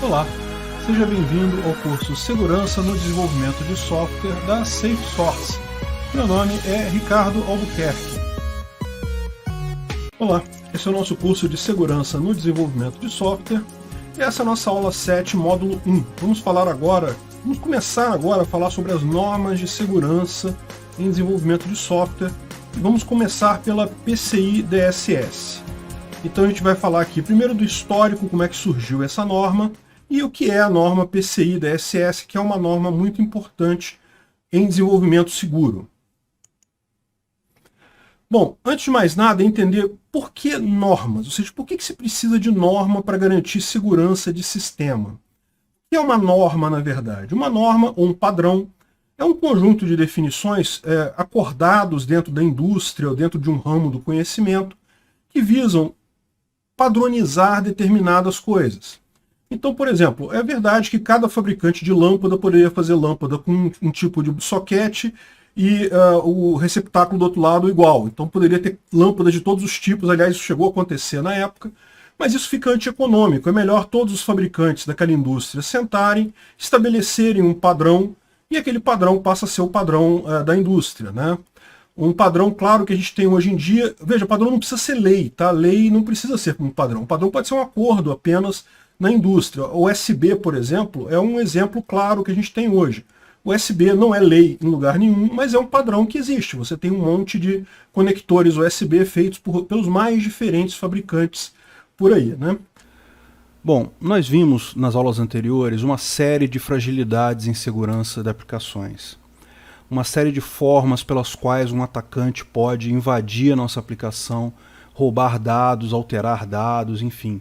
Olá, seja bem-vindo ao curso Segurança no Desenvolvimento de Software da SafeSource. Meu nome é Ricardo Albuquerque. Olá, esse é o nosso curso de Segurança no Desenvolvimento de Software e essa é a nossa aula 7, módulo 1. Vamos começar agora a falar sobre as normas de segurança em desenvolvimento de software e vamos começar pela PCI DSS. Então a gente vai falar aqui primeiro do histórico, como é que surgiu essa norma, e o que é a norma PCI DSS, que é uma norma muito importante em desenvolvimento seguro. Bom, antes de mais nada, entender por que normas, ou seja, por que se precisa de norma para garantir segurança de sistema. O que é uma norma, na verdade? Uma norma, ou um padrão, é um conjunto de definições acordados dentro da indústria ou dentro de um ramo do conhecimento que visam padronizar determinadas coisas. Então, por exemplo, é verdade que cada fabricante de lâmpada poderia fazer lâmpada com um tipo de soquete e o receptáculo do outro lado igual. Então poderia ter lâmpadas de todos os tipos, aliás, isso chegou a acontecer na época, mas isso fica antieconômico. É melhor todos os fabricantes daquela indústria sentarem, estabelecerem um padrão, e aquele padrão passa a ser o padrão da indústria, né? Um padrão, claro, que a gente tem hoje em dia. Veja, padrão não precisa ser lei, tá? Lei não precisa ser um padrão. O padrão pode ser um acordo apenas na indústria. O USB, por exemplo, é um exemplo claro que a gente tem hoje. O USB não é lei em lugar nenhum, mas é um padrão que existe. Você tem um monte de conectores USB feitos pelos mais diferentes fabricantes por aí, né? Bom, nós vimos nas aulas anteriores uma série de fragilidades em segurança de aplicações. Uma série de formas pelas quais um atacante pode invadir a nossa aplicação, roubar dados, alterar dados, enfim,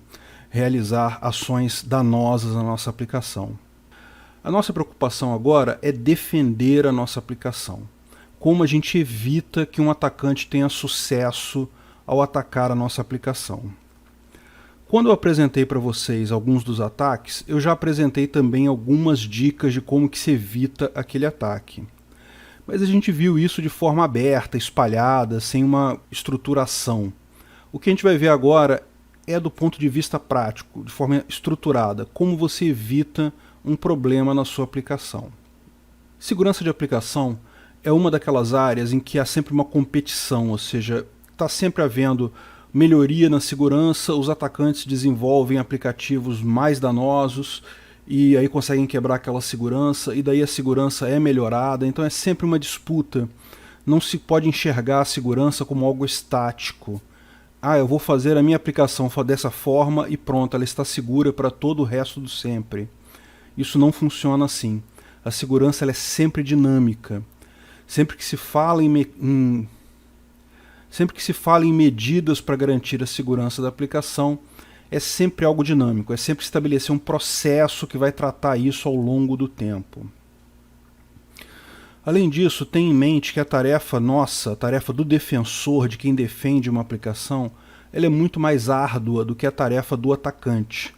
realizar ações danosas na nossa aplicação. A nossa preocupação agora é defender a nossa aplicação. Como a gente evita que um atacante tenha sucesso ao atacar a nossa aplicação. Quando eu apresentei para vocês alguns dos ataques, eu já apresentei também algumas dicas de como que se evita aquele ataque. Mas a gente viu isso de forma aberta, espalhada, sem uma estruturação. O que a gente vai ver agora é do ponto de vista prático, de forma estruturada, como você evita um problema na sua aplicação. Segurança de aplicação é uma daquelas áreas em que há sempre uma competição, ou seja, está sempre havendo melhoria na segurança, os atacantes desenvolvem aplicativos mais danosos e aí conseguem quebrar aquela segurança, e daí a segurança é melhorada, então é sempre uma disputa. Não se pode enxergar a segurança como algo estático. Eu vou fazer a minha aplicação dessa forma e pronto, ela está segura para todo o resto do sempre. Isso não funciona assim. A segurança ela é sempre dinâmica. Sempre que se fala em medidas para garantir a segurança da aplicação, é sempre algo dinâmico, é sempre estabelecer um processo que vai tratar isso ao longo do tempo. Além disso, tenha em mente que a tarefa nossa, a tarefa do defensor, de quem defende uma aplicação, ela é muito mais árdua do que a tarefa do atacante.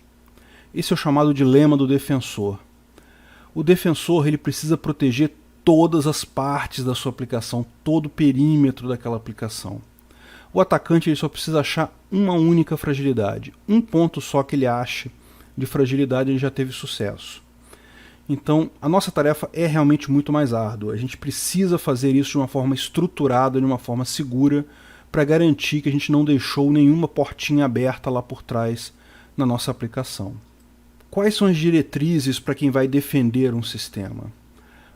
Esse é o chamado dilema do defensor. O defensor ele precisa proteger todas as partes da sua aplicação, todo o perímetro daquela aplicação. O atacante ele só precisa achar uma única fragilidade. Um ponto só que ele ache de fragilidade ele já teve sucesso. Então, a nossa tarefa é realmente muito mais árdua. A gente precisa fazer isso de uma forma estruturada, de uma forma segura, para garantir que a gente não deixou nenhuma portinha aberta lá por trás na nossa aplicação. Quais são as diretrizes para quem vai defender um sistema?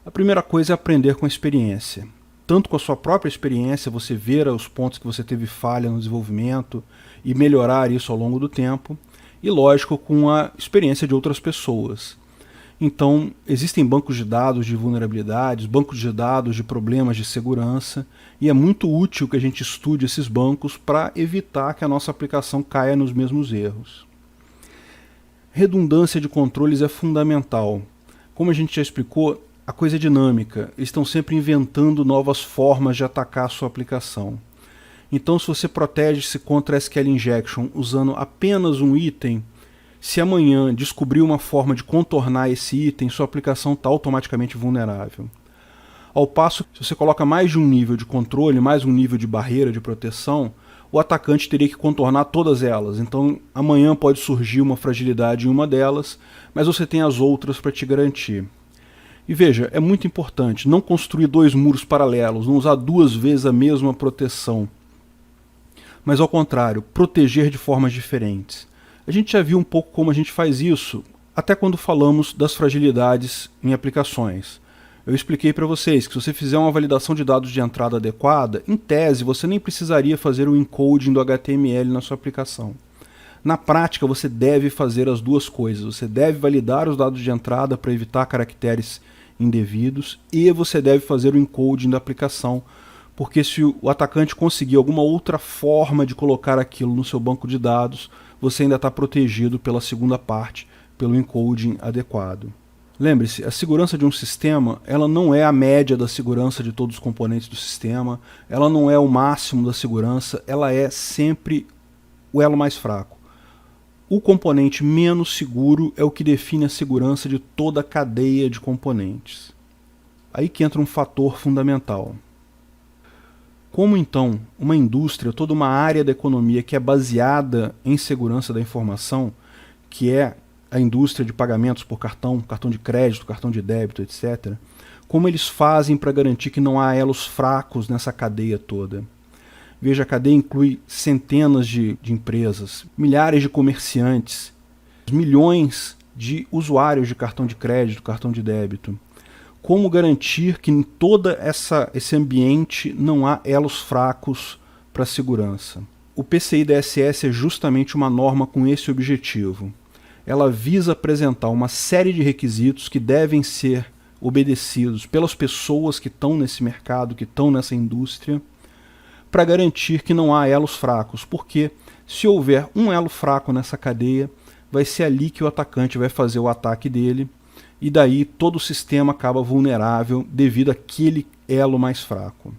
A primeira coisa é aprender com a experiência. Tanto com a sua própria experiência, você ver os pontos que você teve falha no desenvolvimento e melhorar isso ao longo do tempo, e lógico, com a experiência de outras pessoas. Então, existem bancos de dados de vulnerabilidades, bancos de dados de problemas de segurança, e é muito útil que a gente estude esses bancos para evitar que a nossa aplicação caia nos mesmos erros. Redundância de controles é fundamental. Como a gente já explicou, a coisa é dinâmica, eles estão sempre inventando novas formas de atacar a sua aplicação. Então, se você protege-se contra SQL Injection usando apenas um item, se amanhã descobrir uma forma de contornar esse item, sua aplicação está automaticamente vulnerável. Ao passo que se você coloca mais de um nível de controle, mais um nível de barreira de proteção, o atacante teria que contornar todas elas. Então amanhã pode surgir uma fragilidade em uma delas, mas você tem as outras para te garantir. E veja, é muito importante não construir dois muros paralelos, não usar duas vezes a mesma proteção, mas ao contrário, proteger de formas diferentes. A gente já viu um pouco como a gente faz isso, até quando falamos das fragilidades em aplicações. Eu expliquei para vocês que se você fizer uma validação de dados de entrada adequada, em tese você nem precisaria fazer o encoding do HTML na sua aplicação. Na prática você deve fazer as duas coisas, você deve validar os dados de entrada para evitar caracteres indevidos e você deve fazer o encoding da aplicação, porque se o atacante conseguir alguma outra forma de colocar aquilo no seu banco de dados, você ainda está protegido pela segunda parte, pelo encoding adequado. Lembre-se, a segurança de um sistema, ela não é a média da segurança de todos os componentes do sistema, ela não é o máximo da segurança, ela é sempre o elo mais fraco. O componente menos seguro é o que define a segurança de toda a cadeia de componentes. Aí que entra um fator fundamental. Como então uma indústria, toda uma área da economia que é baseada em segurança da informação, que é a indústria de pagamentos por cartão, cartão de crédito, cartão de débito, etc., como eles fazem para garantir que não há elos fracos nessa cadeia toda? Veja, a cadeia inclui centenas de empresas, milhares de comerciantes, milhões de usuários de cartão de crédito, cartão de débito. Como garantir que em todo esse ambiente não há elos fracos para a segurança? O PCI DSS é justamente uma norma com esse objetivo. Ela visa apresentar uma série de requisitos que devem ser obedecidos pelas pessoas que estão nesse mercado, que estão nessa indústria, para garantir que não há elos fracos, porque se houver um elo fraco nessa cadeia, vai ser ali que o atacante vai fazer o ataque dele, e daí todo o sistema acaba vulnerável devido àquele elo mais fraco.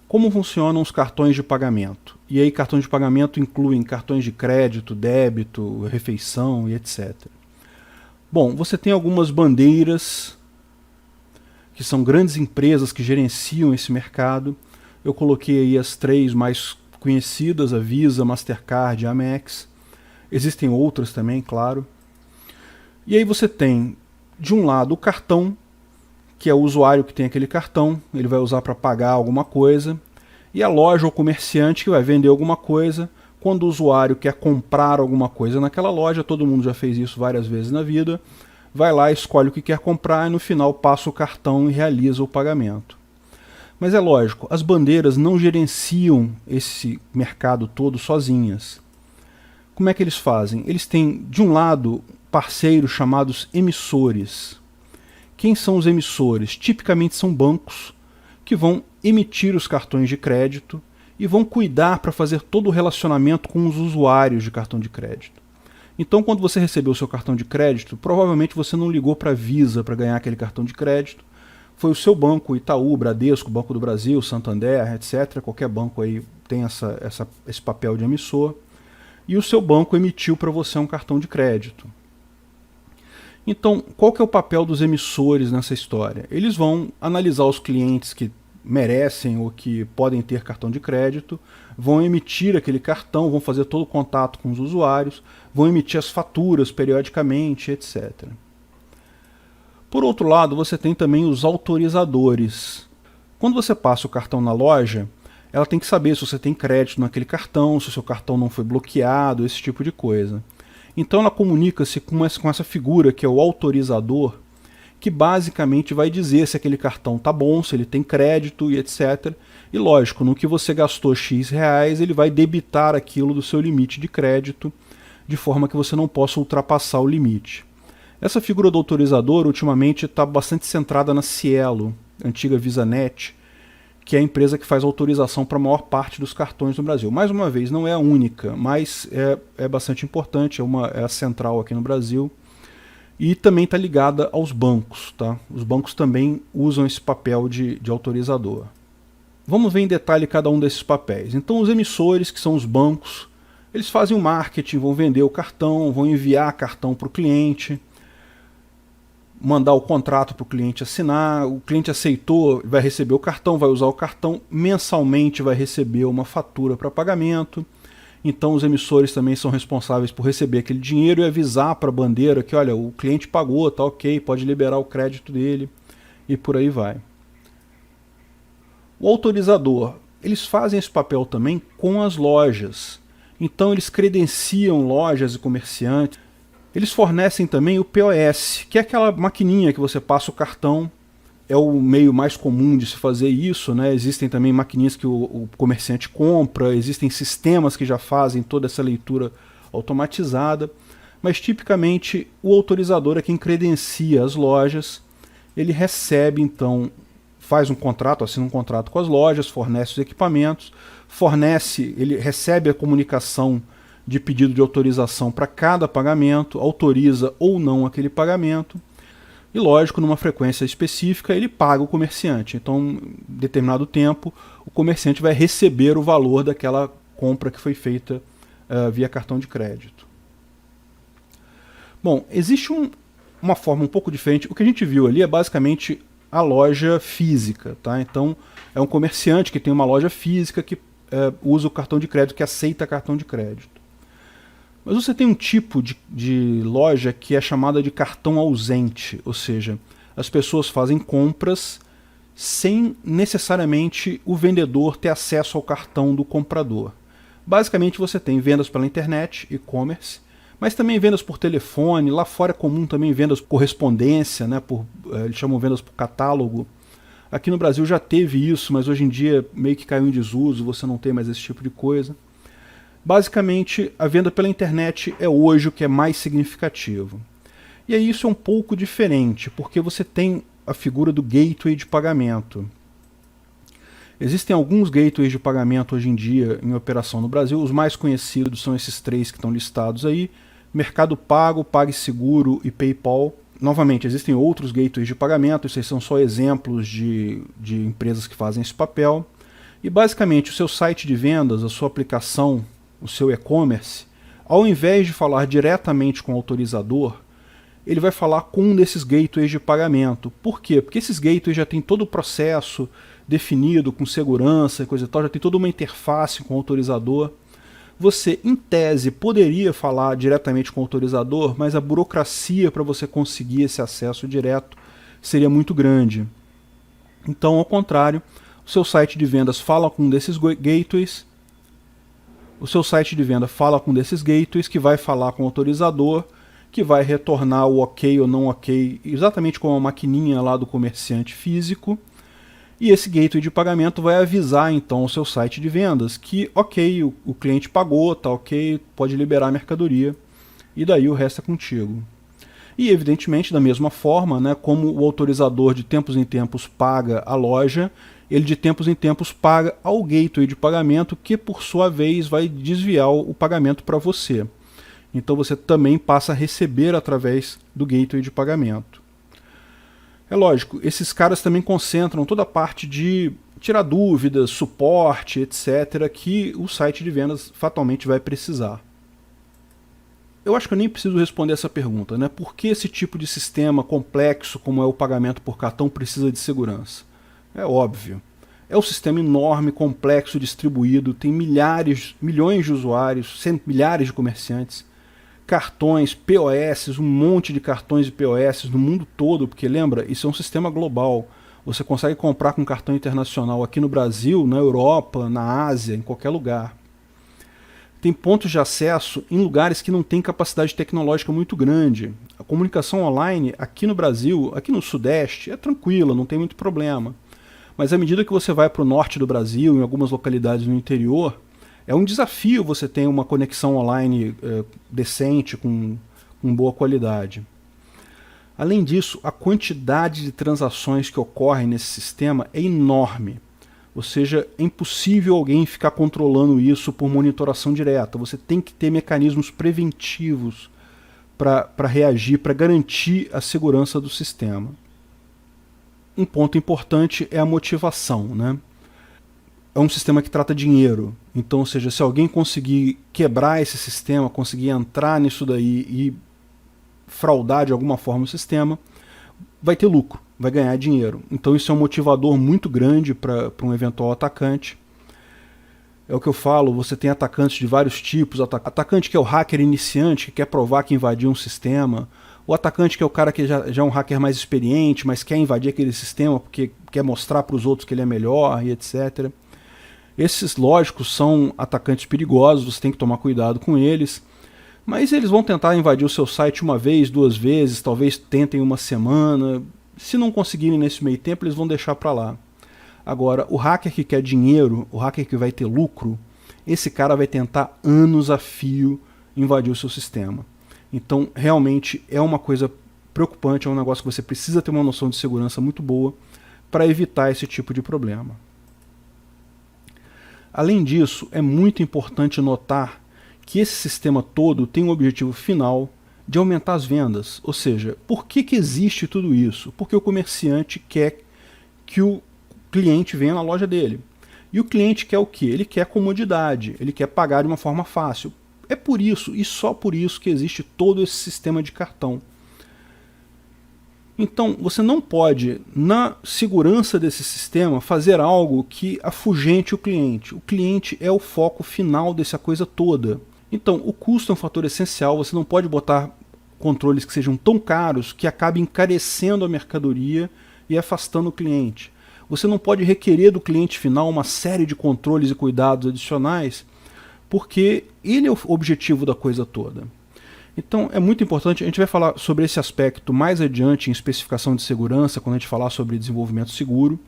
Como funcionam os cartões de pagamento? E aí cartões de pagamento incluem cartões de crédito, débito, refeição e etc. Bom, você tem algumas bandeiras, que são grandes empresas que gerenciam esse mercado. Eu coloquei aí as três mais conhecidas, a Visa, Mastercard e a Amex. Existem outras também, claro. E aí você tem, de um lado, o cartão, que é o usuário que tem aquele cartão, ele vai usar para pagar alguma coisa, e a loja ou comerciante que vai vender alguma coisa. Quando o usuário quer comprar alguma coisa naquela loja, todo mundo já fez isso várias vezes na vida, vai lá, escolhe o que quer comprar e no final passa o cartão e realiza o pagamento. Mas é lógico, as bandeiras não gerenciam esse mercado todo sozinhas. Como é que eles fazem? Eles têm, de um lado, parceiros chamados emissores. Quem são os emissores? Tipicamente são bancos que vão emitir os cartões de crédito e vão cuidar para fazer todo o relacionamento com os usuários de cartão de crédito. Então, quando você recebeu o seu cartão de crédito, provavelmente você não ligou para a Visa para ganhar aquele cartão de crédito. Foi o seu banco, Itaú, Bradesco, Banco do Brasil, Santander, etc. Qualquer banco aí tem esse papel de emissor. E o seu banco emitiu para você um cartão de crédito. Então, qual que é o papel dos emissores nessa história? Eles vão analisar os clientes que merecem ou que podem ter cartão de crédito, vão emitir aquele cartão, vão fazer todo o contato com os usuários, vão emitir as faturas periodicamente, etc. Por outro lado, você tem também os autorizadores. Quando você passa o cartão na loja, ela tem que saber se você tem crédito naquele cartão, se o seu cartão não foi bloqueado, esse tipo de coisa. Então ela comunica-se com essa figura que é o autorizador, que basicamente vai dizer se aquele cartão está bom, se ele tem crédito e etc. E lógico, no que você gastou X reais, ele vai debitar aquilo do seu limite de crédito, de forma que você não possa ultrapassar o limite. Essa figura do autorizador ultimamente está bastante centrada na Cielo, antiga VisaNet, que é a empresa que faz autorização para a maior parte dos cartões no Brasil. Mais uma vez, não é a única, mas é bastante importante, é a central aqui no Brasil. E também está ligada aos bancos. Tá? Os bancos também usam esse papel de autorizador. Vamos ver em detalhe cada um desses papéis. Então os emissores, que são os bancos, eles fazem o marketing, vão vender o cartão, vão enviar cartão para o cliente. mandar o contrato para o cliente assinar, o cliente aceitou, vai receber o cartão, vai usar o cartão, mensalmente vai receber uma fatura para pagamento. Então os emissores também são responsáveis por receber aquele dinheiro e avisar para a bandeira que, olha, o cliente pagou, tá ok, pode liberar o crédito dele, e por aí vai. O autorizador, eles fazem esse papel também com as lojas. Então eles credenciam lojas e comerciantes. Eles fornecem também o POS, que é aquela maquininha que você passa o cartão. É o meio mais comum de se fazer isso, né? Existem também maquininhas que o comerciante compra, existem sistemas que já fazem toda essa leitura automatizada, mas tipicamente o autorizador é quem credencia as lojas. Ele recebe, então, faz um contrato, assina um contrato com as lojas, fornece os equipamentos, ele recebe a comunicação de pedido de autorização para cada pagamento, autoriza ou não aquele pagamento, e lógico, numa frequência específica, ele paga o comerciante. Então, em determinado tempo, o comerciante vai receber o valor daquela compra que foi feita via cartão de crédito. Bom, existe uma forma um pouco diferente. O que a gente viu ali é basicamente a loja física, tá? Então, é um comerciante que tem uma loja física que usa o cartão de crédito, que aceita cartão de crédito. Mas você tem um tipo de loja que é chamada de cartão ausente, ou seja, as pessoas fazem compras sem necessariamente o vendedor ter acesso ao cartão do comprador. Basicamente você tem vendas pela internet, e-commerce, mas também vendas por telefone. Lá fora é comum também vendas por correspondência, né, eles chamam vendas por catálogo. Aqui no Brasil já teve isso, mas hoje em dia meio que caiu em desuso, você não tem mais esse tipo de coisa. Basicamente, a venda pela internet é hoje o que é mais significativo. E aí isso é um pouco diferente, porque você tem a figura do gateway de pagamento. Existem alguns gateways de pagamento hoje em dia em operação no Brasil. Os mais conhecidos são esses 3 que estão listados aí: Mercado Pago, PagSeguro e PayPal. Novamente, existem outros gateways de pagamento, esses são só exemplos de empresas que fazem esse papel. E basicamente o seu site de vendas, a sua aplicação, o seu e-commerce, ao invés de falar diretamente com o autorizador, ele vai falar com um desses gateways de pagamento. Por quê? Porque esses gateways já tem todo o processo definido, com segurança e coisa e tal, já tem toda uma interface com o autorizador. Você, em tese, poderia falar diretamente com o autorizador, mas a burocracia para você conseguir esse acesso direto seria muito grande. Então, ao contrário, o seu site de vendas fala com um desses gateways, que vai falar com o autorizador, que vai retornar o ok ou não ok, exatamente como a maquininha lá do comerciante físico. E esse gateway de pagamento vai avisar então o seu site de vendas que ok, o cliente pagou, tá ok, pode liberar a mercadoria, e daí o resto é contigo. E evidentemente, da mesma forma, né, como o autorizador de tempos em tempos paga a loja, ele de tempos em tempos paga ao gateway de pagamento, que por sua vez vai desviar o pagamento para você. Então você também passa a receber através do gateway de pagamento. É lógico, esses caras também concentram toda a parte de tirar dúvidas, suporte, etc., que o site de vendas fatalmente vai precisar. Eu acho que eu nem preciso responder essa pergunta, né? Por que esse tipo de sistema complexo, como é o pagamento por cartão, precisa de segurança? É óbvio. É um sistema enorme, complexo, distribuído, tem milhões de usuários, milhares de comerciantes, cartões, POS, um monte de cartões e POS no mundo todo, porque lembra, isso é um sistema global. Você consegue comprar com cartão internacional aqui no Brasil, na Europa, na Ásia, em qualquer lugar. Tem pontos de acesso em lugares que não têm capacidade tecnológica muito grande. A comunicação online aqui no Brasil, aqui no Sudeste, é tranquila, não tem muito problema. Mas à medida que você vai para o norte do Brasil, em algumas localidades no interior, é um desafio você ter uma conexão online decente, com boa qualidade. Além disso, a quantidade de transações que ocorrem nesse sistema é enorme. Ou seja, é impossível alguém ficar controlando isso por monitoração direta. Você tem que ter mecanismos preventivos para reagir, para garantir a segurança do sistema. Um ponto importante é a motivação, né? É um sistema que trata dinheiro. Então, ou seja, se alguém conseguir quebrar esse sistema, conseguir entrar nisso daí e fraudar de alguma forma o sistema, vai ter lucro, vai ganhar dinheiro. Então isso é um motivador muito grande para um eventual atacante. É o que eu falo, você tem atacantes de vários tipos, atacante que é o hacker iniciante, que quer provar que invadiu um sistema, o atacante que é o cara que já é um hacker mais experiente, mas quer invadir aquele sistema porque quer mostrar para os outros que ele é melhor e etc. Esses, lógicos, são atacantes perigosos, você tem que tomar cuidado com eles, mas eles vão tentar invadir o seu site uma vez, duas vezes, talvez tentem uma semana. Se não conseguirem nesse meio tempo, eles vão deixar para lá. Agora, o hacker que quer dinheiro, o hacker que vai ter lucro, esse cara vai tentar anos a fio invadir o seu sistema. Então, realmente é uma coisa preocupante, é um negócio que você precisa ter uma noção de segurança muito boa para evitar esse tipo de problema. Além disso, é muito importante notar que esse sistema todo tem um objetivo final de aumentar as vendas. Ou seja, por que existe tudo isso? Porque o comerciante quer que o cliente venha na loja dele. E o cliente quer o quê? Ele quer comodidade, ele quer pagar de uma forma fácil. É por isso, e só por isso, que existe todo esse sistema de cartão. Então, você não pode, na segurança desse sistema, fazer algo que afugente o cliente. O cliente é o foco final dessa coisa toda. Então, o custo é um fator essencial, você não pode botar controles que sejam tão caros que acabem encarecendo a mercadoria e afastando o cliente. Você não pode requerer do cliente final uma série de controles e cuidados adicionais, porque ele é o objetivo da coisa toda. Então é muito importante, a gente vai falar sobre esse aspecto mais adiante em especificação de segurança, quando a gente falar sobre desenvolvimento seguro.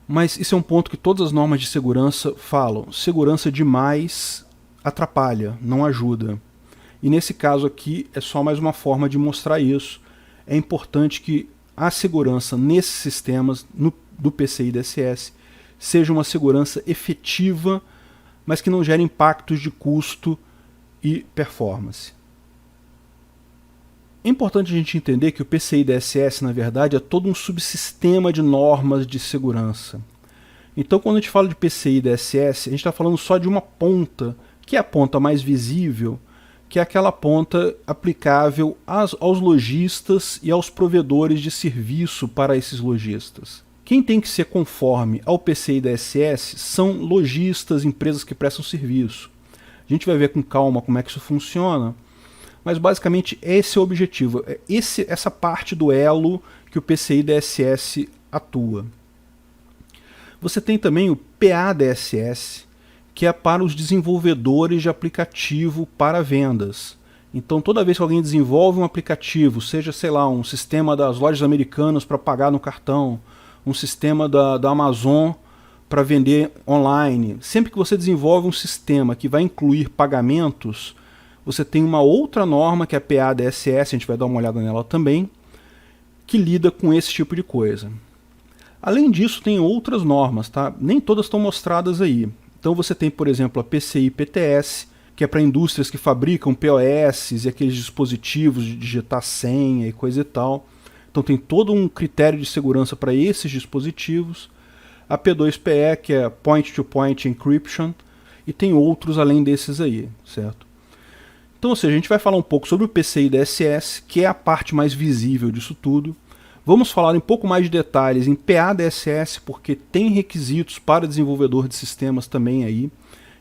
Mas isso é um ponto que todas as normas de segurança falam. Segurança demais atrapalha, não ajuda. E nesse caso aqui é só mais uma forma de mostrar isso. É importante que a segurança nesses sistemas, do PCI DSS, seja uma segurança efetiva, mas que não gere impactos de custo e performance. É importante a gente entender que o PCI DSS, na verdade, é todo um subsistema de normas de segurança. Então, quando a gente fala de PCI DSS, a gente está falando só de uma ponta, que é a ponta mais visível, que é aquela ponta aplicável aos lojistas e aos provedores de serviço para esses lojistas. Quem tem que ser conforme ao PCI DSS são lojistas, empresas que prestam serviço. A gente vai ver com calma como é que isso funciona, mas basicamente esse é o objetivo, é essa parte do elo que o PCI DSS atua. Você tem também o PADSS, que é para os desenvolvedores de aplicativo para vendas. Então toda vez que alguém desenvolve um aplicativo, seja, sei lá, um sistema das lojas americanas para pagar no cartão, um sistema da Amazon para vender online, sempre que você desenvolve um sistema que vai incluir pagamentos, você tem uma outra norma, que é a PADSS, a gente vai dar uma olhada nela também, que lida com esse tipo de coisa. Além disso, tem outras normas, tá? Nem todas estão mostradas aí. Então você tem, por exemplo, a PCI-PTS, que é para indústrias que fabricam POS e aqueles dispositivos de digitar senha e coisa e tal. Então tem todo um critério de segurança para esses dispositivos. A P2PE, que é Point-to-Point Encryption, e tem outros além desses aí, certo? Então, ou seja, a gente vai falar um pouco sobre o PCI DSS, que é a parte mais visível disso tudo. Vamos falar um pouco mais de detalhes em PADSS, porque tem requisitos para desenvolvedor de sistemas também aí.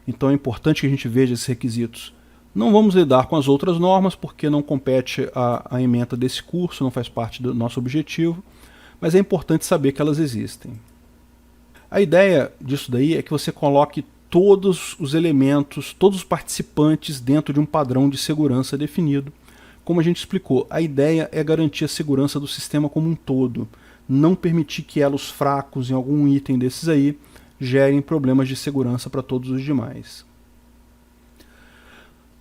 Então é importante que a gente veja esses requisitos. Não vamos lidar com as outras normas, porque não compete a ementa desse curso, não faz parte do nosso objetivo, mas é importante saber que elas existem. A ideia disso daí é que você coloque todos os elementos, todos os participantes dentro de um padrão de segurança definido. Como a gente explicou, a ideia é garantir a segurança do sistema como um todo, não permitir que elos fracos em algum item desses aí gerem problemas de segurança para todos os demais.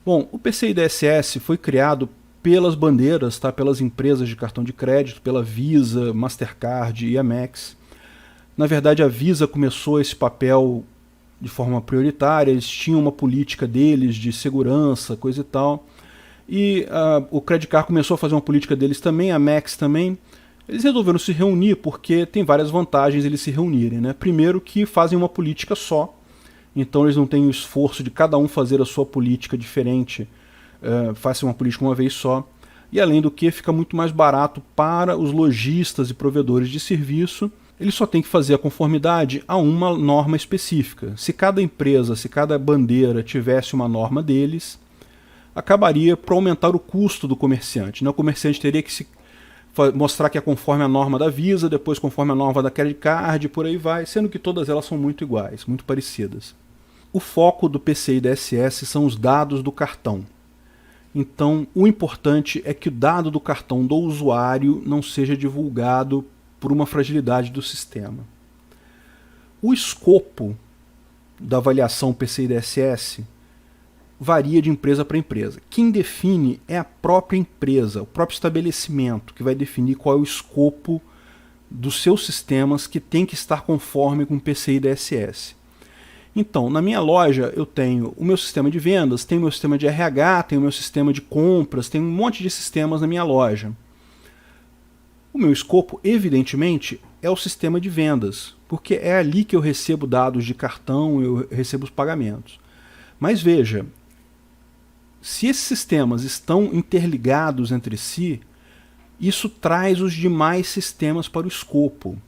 Bom, o PCI DSS foi criado pelas bandeiras, tá? Pelas empresas de cartão de crédito, pela Visa, Mastercard e Amex. Na verdade, a Visa começou esse papel de forma prioritária, eles tinham uma política deles de segurança, coisa e tal. E o Credit Card começou a fazer uma política deles também, a Amex também. Eles resolveram se reunir porque tem várias vantagens eles se reunirem, né? Primeiro que fazem uma política só, então eles não têm o esforço de cada um fazer a sua política diferente, fazem uma política uma vez só. e além do que fica muito mais barato para os lojistas e provedores de serviço. Ele só tem que fazer a conformidade a uma norma específica. Se cada empresa, se cada bandeira tivesse uma norma deles, acabaria por aumentar o custo do comerciante, né? O comerciante teria que mostrar que é conforme a norma da Visa, depois conforme a norma da Credit Card, por aí vai, sendo que todas elas são muito iguais, muito parecidas. O foco do PCI DSS são os dados do cartão. Então, o importante é que o dado do cartão do usuário não seja divulgado por uma fragilidade do sistema. O escopo da avaliação PCI DSS varia de empresa para empresa. Quem define é a própria empresa, o próprio estabelecimento, que vai definir qual é o escopo dos seus sistemas que tem que estar conforme com o PCI DSS. Então, na minha loja eu tenho o meu sistema de vendas, tenho o meu sistema de RH, tenho o meu sistema de compras, tenho um monte de sistemas na minha loja. O meu escopo, evidentemente, é o sistema de vendas, porque é ali que eu recebo dados de cartão, eu recebo os pagamentos. Mas veja, se esses sistemas estão interligados entre si, isso traz os demais sistemas para o escopo.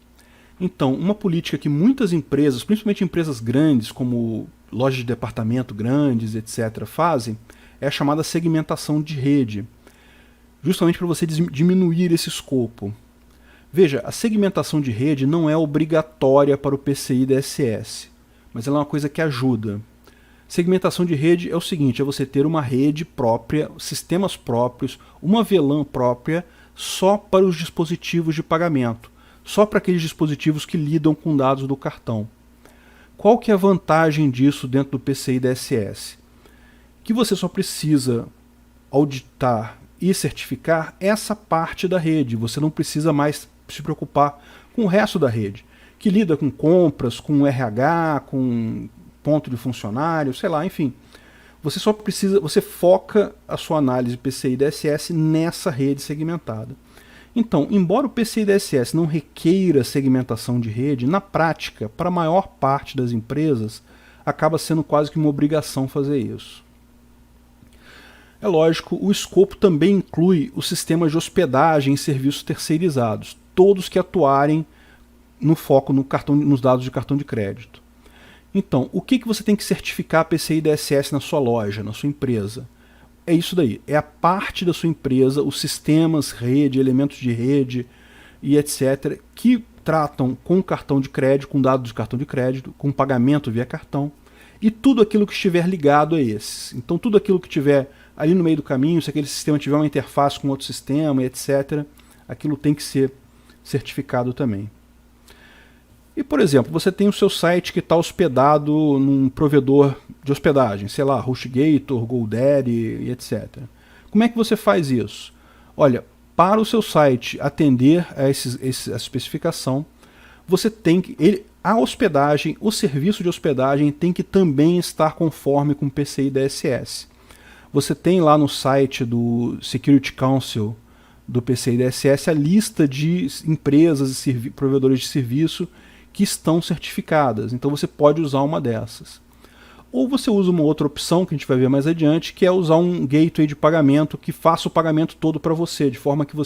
Então, uma política que muitas empresas, principalmente empresas grandes, como lojas de departamento grandes, etc., fazem, é a chamada segmentação de rede, justamente para você diminuir esse escopo. Veja, a segmentação de rede não é obrigatória para o PCI DSS, mas ela é uma coisa que ajuda. Segmentação de rede é o seguinte, é você ter uma rede própria, sistemas próprios, uma VLAN própria, só para os dispositivos de pagamento, só para aqueles dispositivos que lidam com dados do cartão. Qual que é a vantagem disso dentro do PCI DSS? Que você só precisa auditar e certificar essa parte da rede, você não precisa mais se preocupar com o resto da rede, que lida com compras, com RH, com ponto de funcionário, sei lá, enfim. Você só precisa, você foca a sua análise PCI DSS nessa rede segmentada. Então, embora o PCI DSS não requeira segmentação de rede, na prática, para a maior parte das empresas, acaba sendo quase que uma obrigação fazer isso. É lógico, o escopo também inclui os sistemas de hospedagem e serviços terceirizados, todos que atuarem no foco nos dados de cartão de crédito. Então, o que você tem que certificar PCI DSS na sua loja, na sua empresa? É isso daí, é a parte da sua empresa, os sistemas, rede, elementos de rede e etc., que tratam com cartão de crédito, com dados de cartão de crédito, com pagamento via cartão, e tudo aquilo que estiver ligado a esses. Então, tudo aquilo que estiver ali no meio do caminho, se aquele sistema tiver uma interface com outro sistema, etc., aquilo tem que ser certificado também. E, por exemplo, você tem o seu site que está hospedado num provedor de hospedagem, sei lá, HostGator, GoDaddy e etc. Como é que você faz isso? Olha, para o seu site atender a essa especificação, você tem que... a hospedagem, o serviço de hospedagem tem que também estar conforme com o PCI DSS. Você tem lá no site do Security Council do PCI DSS a lista de empresas e provedores de serviço que estão certificadas, então você pode usar uma dessas. Ou você usa uma outra opção, que a gente vai ver mais adiante, que é usar um gateway de pagamento que faça o pagamento todo para você, de forma que o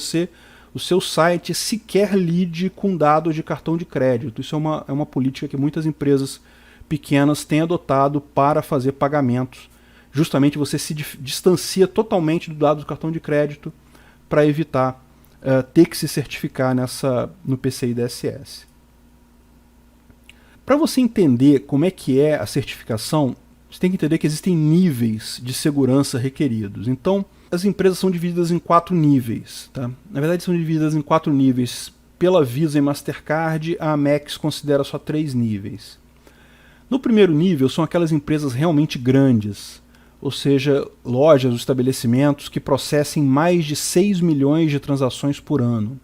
seu site sequer lide com dados de cartão de crédito. Isso é uma política que muitas empresas pequenas têm adotado para fazer pagamentos. Justamente você se distancia totalmente do dado do cartão de crédito para evitar ter que se certificar no PCI DSS. Para você entender como é que é a certificação, você tem que entender que existem níveis de segurança requeridos. Então, as empresas são divididas em 4 níveis. Tá? Na verdade, são divididas em 4 níveis. Pela Visa e Mastercard, a Amex considera só 3 níveis. No primeiro nível, são aquelas empresas realmente grandes, ou seja, lojas ou estabelecimentos que processem mais de 6 milhões de transações por ano.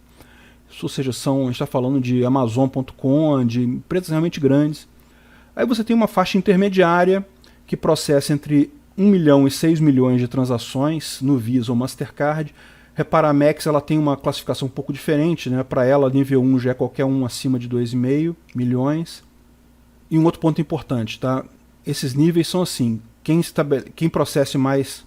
Ou seja, a gente está falando de Amazon.com, de empresas realmente grandes. Aí você tem uma faixa intermediária que processa entre 1 milhão e 6 milhões de transações no Visa ou Mastercard. Repara, a Amex ela tem uma classificação um pouco diferente, né? Para ela, nível 1 já é qualquer um acima de 2,5 milhões. E um outro ponto importante, tá? Esses níveis são assim, quem processe mais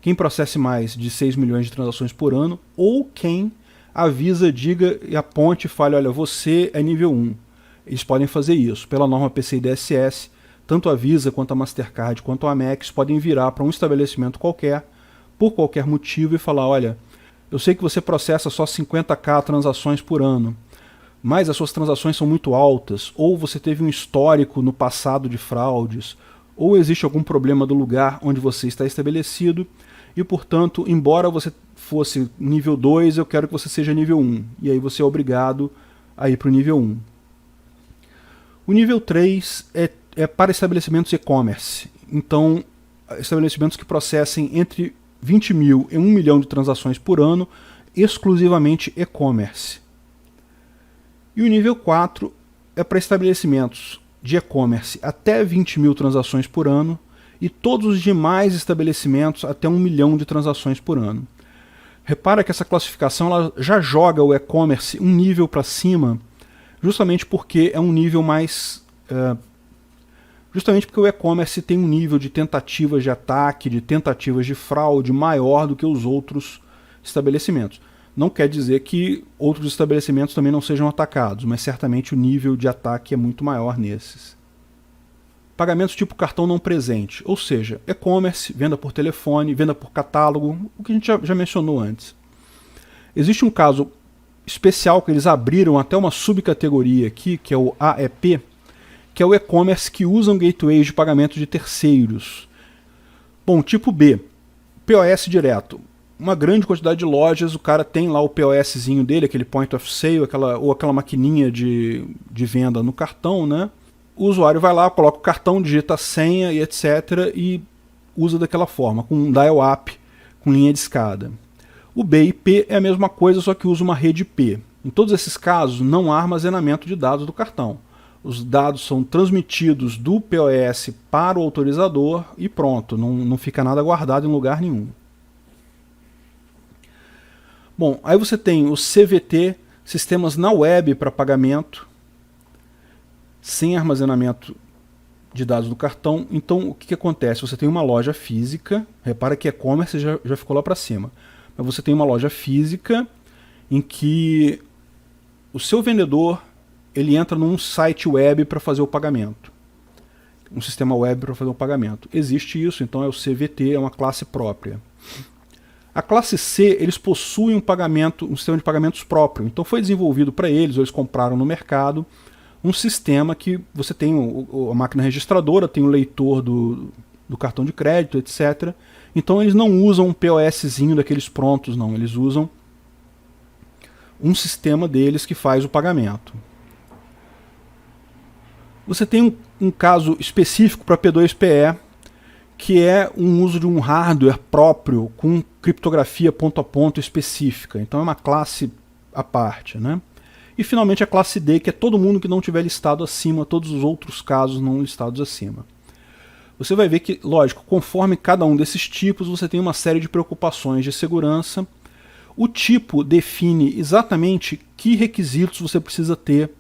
quem processe mais de 6 milhões de transações por ano, ou quem avisa, diga e aponte e fale, olha, você é nível 1. Eles podem fazer isso. Pela norma PCI DSS, tanto a Visa, quanto a Mastercard, quanto a Amex podem virar para um estabelecimento qualquer, por qualquer motivo, e falar, olha, eu sei que você processa só 50k transações por ano, mas as suas transações são muito altas, ou você teve um histórico no passado de fraudes, ou existe algum problema do lugar onde você está estabelecido, e, portanto, embora você fosse nível 2, eu quero que você seja nível 1. E aí você é obrigado a ir para o nível 1. O nível 3 é para estabelecimentos e-commerce. Então, estabelecimentos que processem entre 20 mil e 1 milhão de transações por ano, exclusivamente e-commerce. E o nível 4 é para estabelecimentos de e-commerce até 20 mil transações por ano, e todos os demais estabelecimentos até 1 milhão de transações por ano. Repara que essa classificação ela já joga o e-commerce um nível para cima, justamente porque é um nível mais... justamente porque o e-commerce tem um nível de tentativas de ataque, de tentativas de fraude maior do que os outros estabelecimentos. Não quer dizer que outros estabelecimentos também não sejam atacados, mas certamente o nível de ataque é muito maior nesses. Pagamentos tipo cartão não presente, ou seja, e-commerce, venda por telefone, venda por catálogo, o que a gente já mencionou antes. Existe um caso especial que eles abriram até uma subcategoria aqui, que é o AEP, que é o e-commerce que usam gateways de pagamento de terceiros. Bom, tipo B, POS direto. Uma grande quantidade de lojas, o cara tem lá o POSzinho dele, aquele point of sale, aquela maquininha de venda no cartão, né? O usuário vai lá, coloca o cartão, digita a senha e etc. e usa daquela forma, com um dial-up, com linha de escada. O BIP é a mesma coisa, só que usa uma rede IP. Em todos esses casos, não há armazenamento de dados do cartão. Os dados são transmitidos do POS para o autorizador e pronto, não fica nada guardado em lugar nenhum. Bom, aí você tem o CVT, sistemas na web para pagamento, sem armazenamento de dados do cartão. Então, o que acontece? Você tem uma loja física, repara que e-commerce já ficou lá para cima, mas você tem uma loja física em que o seu vendedor ele entra num site web para fazer o pagamento, um sistema web para fazer o pagamento. Existe isso, então é o CVT, é uma classe própria. A classe C, eles possuem um sistema de pagamentos próprio, então foi desenvolvido para eles, ou eles compraram no mercado, um sistema que você tem a máquina registradora, tem o leitor do cartão de crédito, etc. Então eles não usam um POSzinho daqueles prontos, não. Eles usam um sistema deles que faz o pagamento. Você tem um caso específico para P2PE, que é um uso de um hardware próprio com criptografia ponto a ponto específica. Então é uma classe à parte, né? E finalmente a classe D, que é todo mundo que não tiver listado acima, todos os outros casos não listados acima. Você vai ver que, lógico, conforme cada um desses tipos, você tem uma série de preocupações de segurança. O tipo define exatamente que requisitos você precisa ter,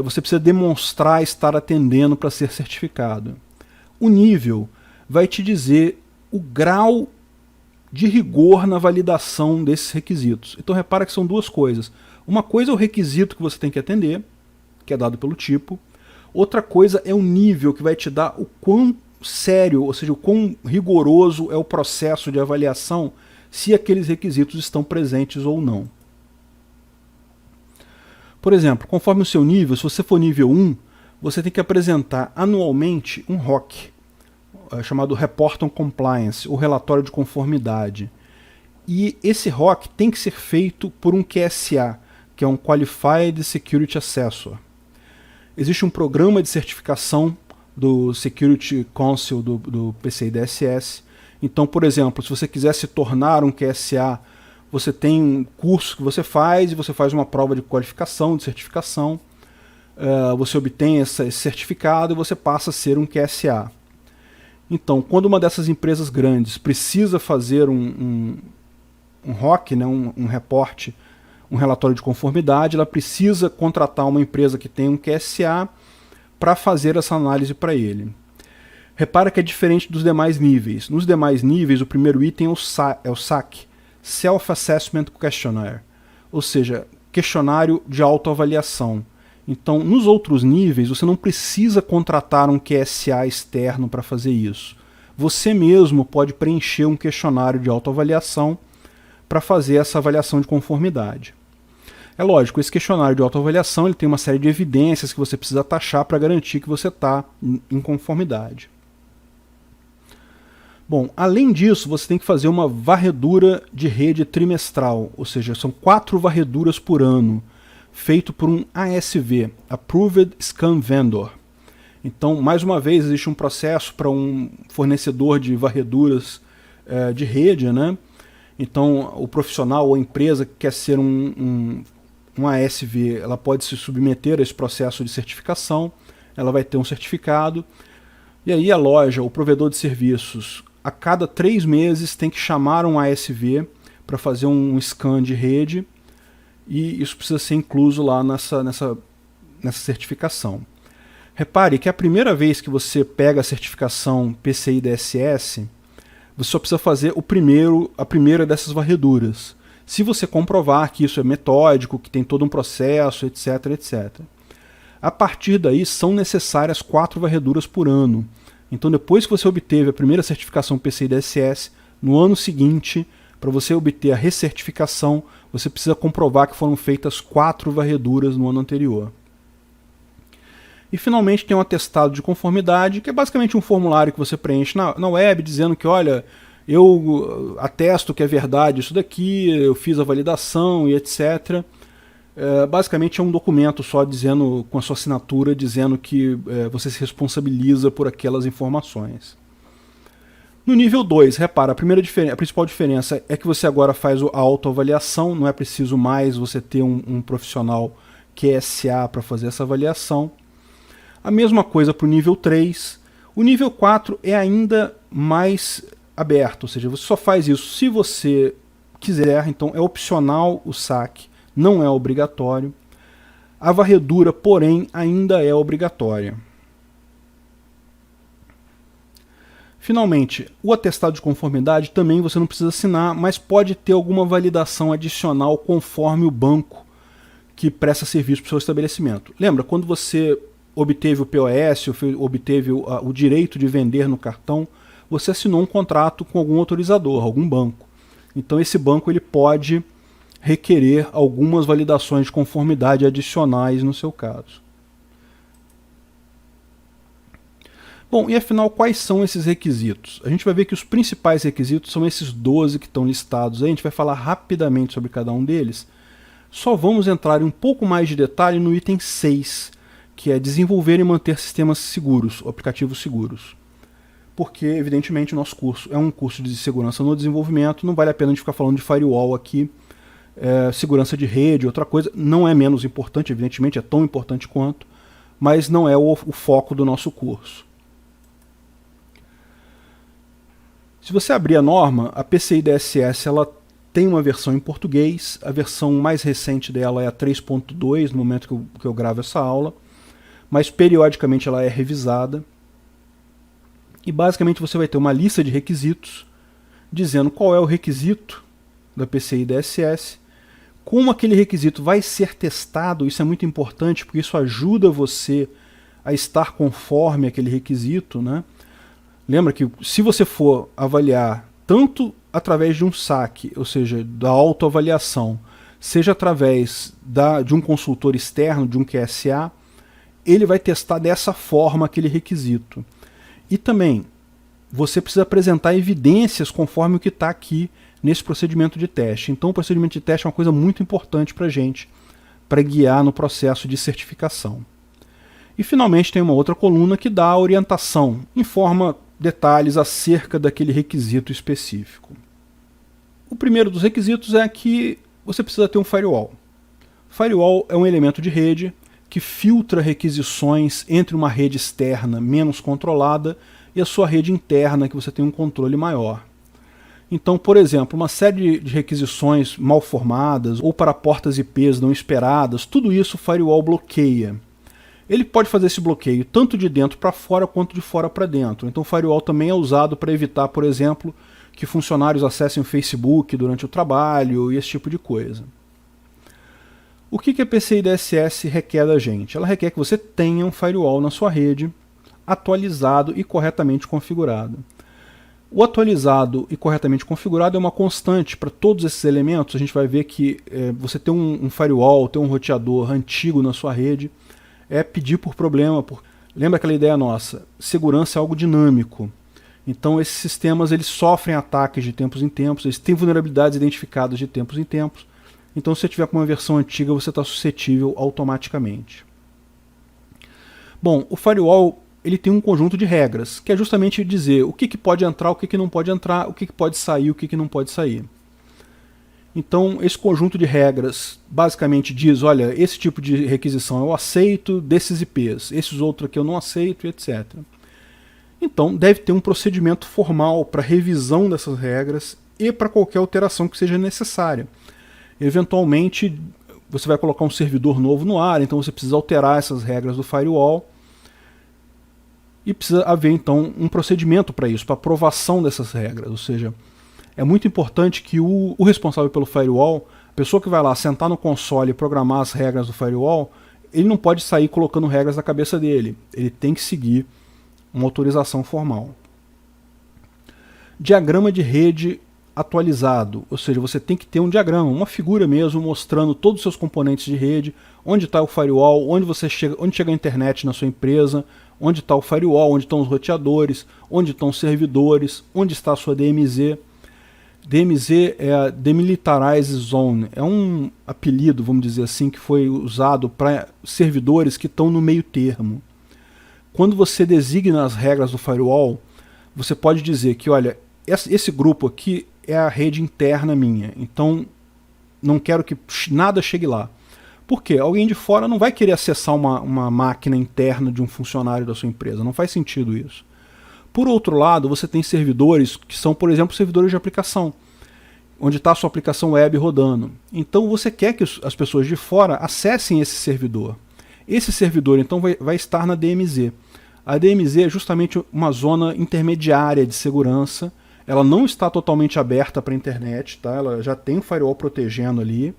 você precisa demonstrar estar atendendo para ser certificado. O nível vai te dizer o grau de rigor na validação desses requisitos. Então repara que são duas coisas. Uma coisa é o requisito que você tem que atender, que é dado pelo tipo. Outra coisa é o nível que vai te dar o quão sério, ou seja, o quão rigoroso é o processo de avaliação, se aqueles requisitos estão presentes ou não. Por exemplo, conforme o seu nível, se você for nível 1, você tem que apresentar anualmente um ROC, chamado Report on Compliance, ou Relatório de Conformidade. E esse ROC tem que ser feito por um QSA, que é um Qualified Security Assessor. Existe um programa de certificação do Security Council do PCI DSS. Então, por exemplo, se você quiser se tornar um QSA, você tem um curso que você faz e você faz uma prova de qualificação, de certificação. Você obtém esse certificado e você passa a ser um QSA. Então, quando uma dessas empresas grandes precisa fazer um ROC, né, um reporte, um relatório de conformidade, ela precisa contratar uma empresa que tem um QSA para fazer essa análise para ele. Repara que é diferente dos demais níveis. Nos demais níveis, o primeiro item é o SAQ, Self-Assessment Questionnaire, ou seja, questionário de autoavaliação. Então, nos outros níveis, você não precisa contratar um QSA externo para fazer isso. Você mesmo pode preencher um questionário de autoavaliação para fazer essa avaliação de conformidade. É lógico, esse questionário de autoavaliação ele tem uma série de evidências que você precisa taxar para garantir que você está em conformidade. Bom, além disso, você tem que fazer uma varredura de rede trimestral, ou seja, são 4 varreduras por ano, feito por um ASV, Approved Scan Vendor. Então, mais uma vez, existe um processo para um fornecedor de varreduras de rede, né? Então, o profissional ou a empresa que quer ser um ASV, ela pode se submeter a esse processo de certificação, ela vai ter um certificado, e aí a loja, o provedor de serviços, a cada 3 meses tem que chamar um ASV para fazer um scan de rede, e isso precisa ser incluso lá nessa certificação. Repare que a primeira vez que você pega a certificação PCI DSS, você só precisa fazer a primeira dessas varreduras. Se você comprovar que isso é metódico, que tem todo um processo, etc, etc. A partir daí são necessárias 4 varreduras por ano. Então depois que você obteve a primeira certificação PCI DSS, no ano seguinte, para você obter a recertificação, você precisa comprovar que foram feitas 4 varreduras no ano anterior. E finalmente tem um atestado de conformidade, que é basicamente um formulário que você preenche na web, dizendo que, olha, eu atesto que é verdade isso daqui, eu fiz a validação e etc. Basicamente é um documento só dizendo, com a sua assinatura, dizendo que você se responsabiliza por aquelas informações. No nível 2, repara, a principal diferença é que você agora faz a autoavaliação, não é preciso mais você ter um profissional QSA para fazer essa avaliação. A mesma coisa para o nível 3. O nível 4 é ainda mais aberto, ou seja, você só faz isso se você quiser, então é opcional o saque, não é obrigatório. A varredura, porém, ainda é obrigatória. Finalmente, o atestado de conformidade também você não precisa assinar, mas pode ter alguma validação adicional conforme o banco que presta serviço para o seu estabelecimento. Lembra, quando você obteve o POS, obteve o direito de vender no cartão, você assinou um contrato com algum autorizador, algum banco. Então esse banco ele pode requerer algumas validações de conformidade adicionais no seu caso. Bom, e afinal, quais são esses requisitos? A gente vai ver que os principais requisitos são esses 12 que estão listados aí, a gente vai falar rapidamente sobre cada um deles. Só vamos entrar em um pouco mais de detalhe no item 6, que é desenvolver e manter sistemas seguros, aplicativos seguros. Porque, evidentemente, o nosso curso é um curso de segurança no desenvolvimento, não vale a pena a gente ficar falando de firewall aqui, segurança de rede, outra coisa, não é menos importante, evidentemente, é tão importante quanto, mas não é o foco do nosso curso. Se você abrir a norma, a PCI DSS ela tem uma versão em português, a versão mais recente dela é a 3.2, no momento que eu gravo essa aula, mas periodicamente ela é revisada. E basicamente você vai ter uma lista de requisitos, dizendo qual é o requisito da PCI DSS, como aquele requisito vai ser testado, isso é muito importante, porque isso ajuda você a estar conforme aquele requisito, né? Lembra que se você for avaliar tanto através de um SAQ, ou seja, da autoavaliação, seja através de um consultor externo, de um QSA, ele vai testar dessa forma aquele requisito. E também, você precisa apresentar evidências conforme o que está aqui nesse procedimento de teste. Então o procedimento de teste é uma coisa muito importante para a gente, para guiar no processo de certificação. E finalmente tem uma outra coluna que dá a orientação, informa detalhes acerca daquele requisito específico. O primeiro dos requisitos é que você precisa ter um firewall. Firewall é um elemento de rede que filtra requisições entre uma rede externa menos controlada e a sua rede interna, que você tem um controle maior. Então, por exemplo, uma série de requisições mal formadas ou para portas IPs não esperadas, tudo isso o firewall bloqueia. Ele pode fazer esse bloqueio tanto de dentro para fora quanto de fora para dentro. Então o firewall também é usado para evitar, por exemplo, que funcionários acessem o Facebook durante o trabalho e esse tipo de coisa. O que a PCI DSS requer da gente? Ela requer que você tenha um firewall na sua rede atualizado e corretamente configurado. O atualizado e corretamente configurado é uma constante para todos esses elementos. A gente vai ver que você ter um firewall, ter um roteador antigo na sua rede, é pedir por problema. Lembra aquela ideia nossa? Segurança é algo dinâmico. Então esses sistemas eles sofrem ataques de tempos em tempos, eles têm vulnerabilidades identificadas de tempos em tempos. Então se você tiver com uma versão antiga, você está suscetível automaticamente. Bom, o firewall ele tem um conjunto de regras, que é justamente dizer o que pode entrar, o que não pode entrar, o que pode sair, o que não pode sair. Então, esse conjunto de regras basicamente diz, olha, esse tipo de requisição eu aceito desses IPs, esses outros aqui eu não aceito, etc. Então, deve ter um procedimento formal para revisão dessas regras e para qualquer alteração que seja necessária. Eventualmente, você vai colocar um servidor novo no ar, então você precisa alterar essas regras do firewall. E precisa haver, então, um procedimento para isso, para aprovação dessas regras. Ou seja, é muito importante que o responsável pelo firewall, a pessoa que vai lá sentar no console e programar as regras do firewall, ele não pode sair colocando regras na cabeça dele. Ele tem que seguir uma autorização formal. Diagrama de rede atualizado. Ou seja, você tem que ter um diagrama, uma figura mesmo, mostrando todos os seus componentes de rede, onde está o firewall, onde chega a internet na sua empresa, onde está o firewall, onde estão os roteadores, onde estão os servidores, onde está a sua DMZ. DMZ é a Demilitarized Zone, é um apelido, vamos dizer assim, que foi usado para servidores que estão no meio termo. Quando você designa as regras do firewall, você pode dizer que, olha, esse grupo aqui é a rede interna minha, então não quero que nada chegue lá. Por quê? Alguém de fora não vai querer acessar uma máquina interna de um funcionário da sua empresa. Não faz sentido isso. Por outro lado, você tem servidores que são, por exemplo, servidores de aplicação, onde está a sua aplicação web rodando. Então você quer que as pessoas de fora acessem esse servidor. Esse servidor, então, vai estar na DMZ. A DMZ é justamente uma zona intermediária de segurança. Ela não está totalmente aberta para a internet, tá? Ela já tem um firewall protegendo ali.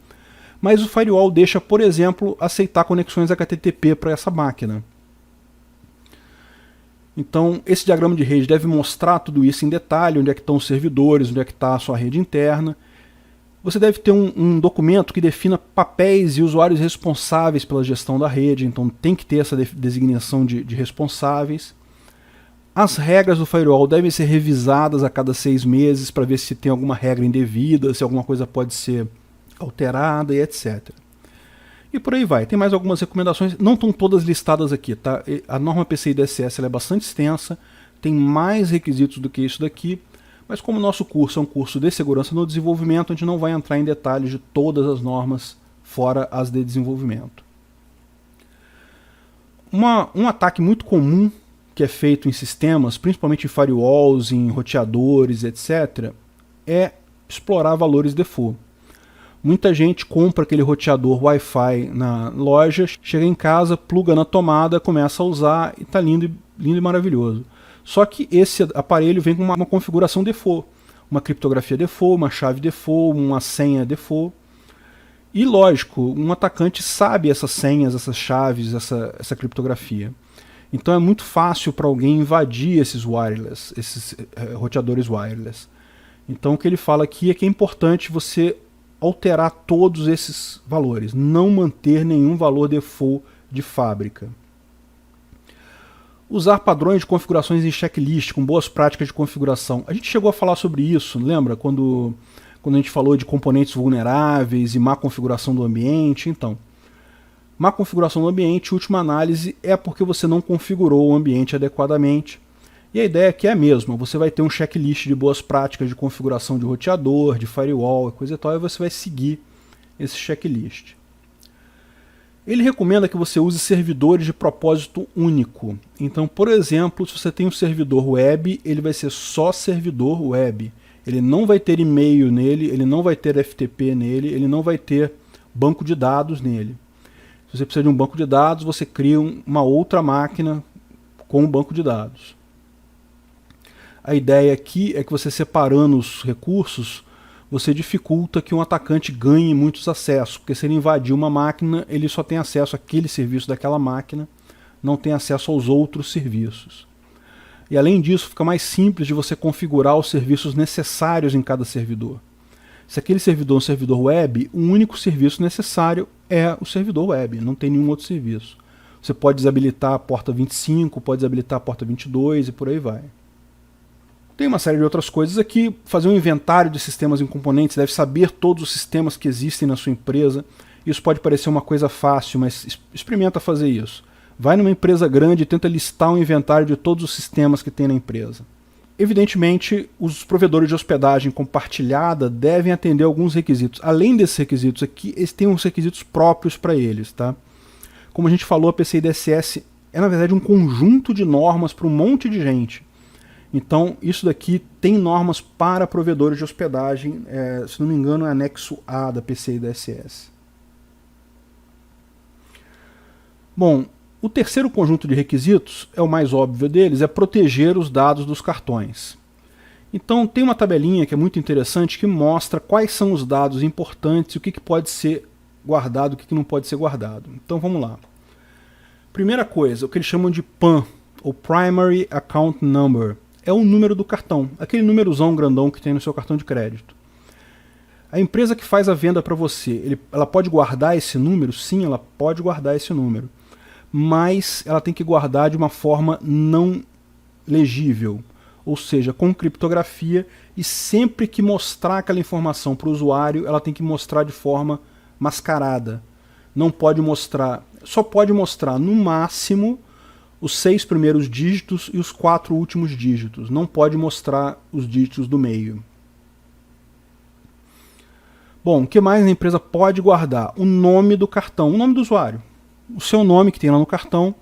Mas o firewall deixa, por exemplo, aceitar conexões HTTP para essa máquina. Então, esse diagrama de rede deve mostrar tudo isso em detalhe, onde é que estão os servidores, onde é que está a sua rede interna. Você deve ter um documento que defina papéis e usuários responsáveis pela gestão da rede, então tem que ter essa designação de responsáveis. As regras do firewall devem ser revisadas a cada 6 meses para ver se tem alguma regra indevida, se alguma coisa pode ser alterada e etc. E por aí vai. Tem mais algumas recomendações, não estão todas listadas aqui, tá? A norma PCI DSS ela é bastante extensa, tem mais requisitos do que isso daqui, mas como o nosso curso é um curso de segurança no desenvolvimento, a gente não vai entrar em detalhes de todas as normas, fora as de desenvolvimento. Um ataque muito comum que é feito em sistemas, principalmente em firewalls, em roteadores, etc., é explorar valores default. Muita gente compra aquele roteador Wi-Fi na loja, chega em casa, pluga na tomada, começa a usar e está lindo e maravilhoso. Só que esse aparelho vem com uma configuração default, uma criptografia default, uma chave default, uma senha default. E lógico, um atacante sabe essas senhas, essas chaves, essa criptografia. Então é muito fácil para alguém invadir esses wireless, esses roteadores wireless. Então o que ele fala aqui é que é importante você alterar todos esses valores, não manter nenhum valor default de fábrica. Usar padrões de configurações em checklist, com boas práticas de configuração. A gente chegou a falar sobre isso, lembra? Quando a gente falou de componentes vulneráveis e má configuração do ambiente. Então, má configuração do ambiente, última análise, é porque você não configurou o ambiente adequadamente. E a ideia aqui é a mesma, você vai ter um checklist de boas práticas de configuração de roteador, de firewall, coisa e tal, e você vai seguir esse checklist. Ele recomenda que você use servidores de propósito único. Então, por exemplo, se você tem um servidor web, ele vai ser só servidor web. Ele não vai ter e-mail nele, ele não vai ter FTP nele, ele não vai ter banco de dados nele. Se você precisa de um banco de dados, você cria uma outra máquina com um banco de dados. A ideia aqui é que você separando os recursos, você dificulta que um atacante ganhe muitos acessos, porque se ele invadir uma máquina, ele só tem acesso àquele serviço daquela máquina, não tem acesso aos outros serviços. E além disso, fica mais simples de você configurar os serviços necessários em cada servidor. Se aquele servidor é um servidor web, o único serviço necessário é o servidor web, não tem nenhum outro serviço. Você pode desabilitar a porta 25, pode desabilitar a porta 22 e por aí vai. Tem uma série de outras coisas aqui. Fazer um inventário de sistemas em componentes, deve saber todos os sistemas que existem na sua empresa. Isso pode parecer uma coisa fácil, mas experimenta fazer isso. Vai numa empresa grande e tenta listar um inventário de todos os sistemas que tem na empresa. Evidentemente, os provedores de hospedagem compartilhada devem atender alguns requisitos. Além desses requisitos aqui, eles têm uns requisitos próprios para eles. Tá? Como a gente falou, a PCI DSS é, na verdade, um conjunto de normas para um monte de gente. Então, isso daqui tem normas para provedores de hospedagem, se não me engano, é anexo A da PCI DSS. Bom, o terceiro conjunto de requisitos, é o mais óbvio deles, é proteger os dados dos cartões. Então tem uma tabelinha que é muito interessante que mostra quais são os dados importantes e o que pode ser guardado e o que não pode ser guardado. Então vamos lá. Primeira coisa, o que eles chamam de PAN, ou Primary Account Number, é o número do cartão, aquele númerozão grandão que tem no seu cartão de crédito. A empresa que faz a venda para você, ela pode guardar esse número? Sim, ela pode guardar esse número. Mas ela tem que guardar de uma forma não legível, ou seja, com criptografia, e sempre que mostrar aquela informação para o usuário, ela tem que mostrar de forma mascarada. Não pode mostrar, só pode mostrar no máximo os 6 primeiros dígitos e os 4 últimos dígitos. Não pode mostrar os dígitos do meio. Bom, o que mais a empresa pode guardar? O nome do cartão, o nome do usuário. O seu nome que tem lá no cartão,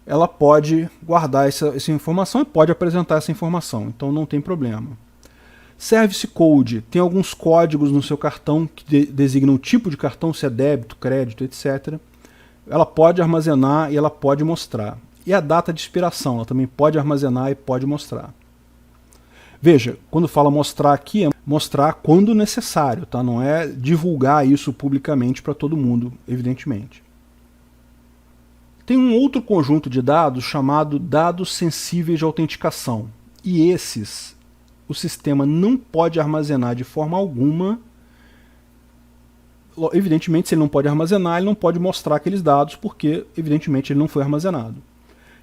ela pode guardar essa informação e pode apresentar essa informação, então não tem problema. Service Code, tem alguns códigos no seu cartão que designam o tipo de cartão, se é débito, crédito, etc. Ela pode armazenar e ela pode mostrar. E a data de expiração, ela também pode armazenar e pode mostrar. Veja, quando fala mostrar aqui, é mostrar quando necessário, tá? Não é divulgar isso publicamente para todo mundo, evidentemente. Tem um outro conjunto de dados chamado dados sensíveis de autenticação. E esses, o sistema não pode armazenar de forma alguma. Evidentemente, se ele não pode armazenar, ele não pode mostrar aqueles dados, porque, evidentemente, ele não foi armazenado.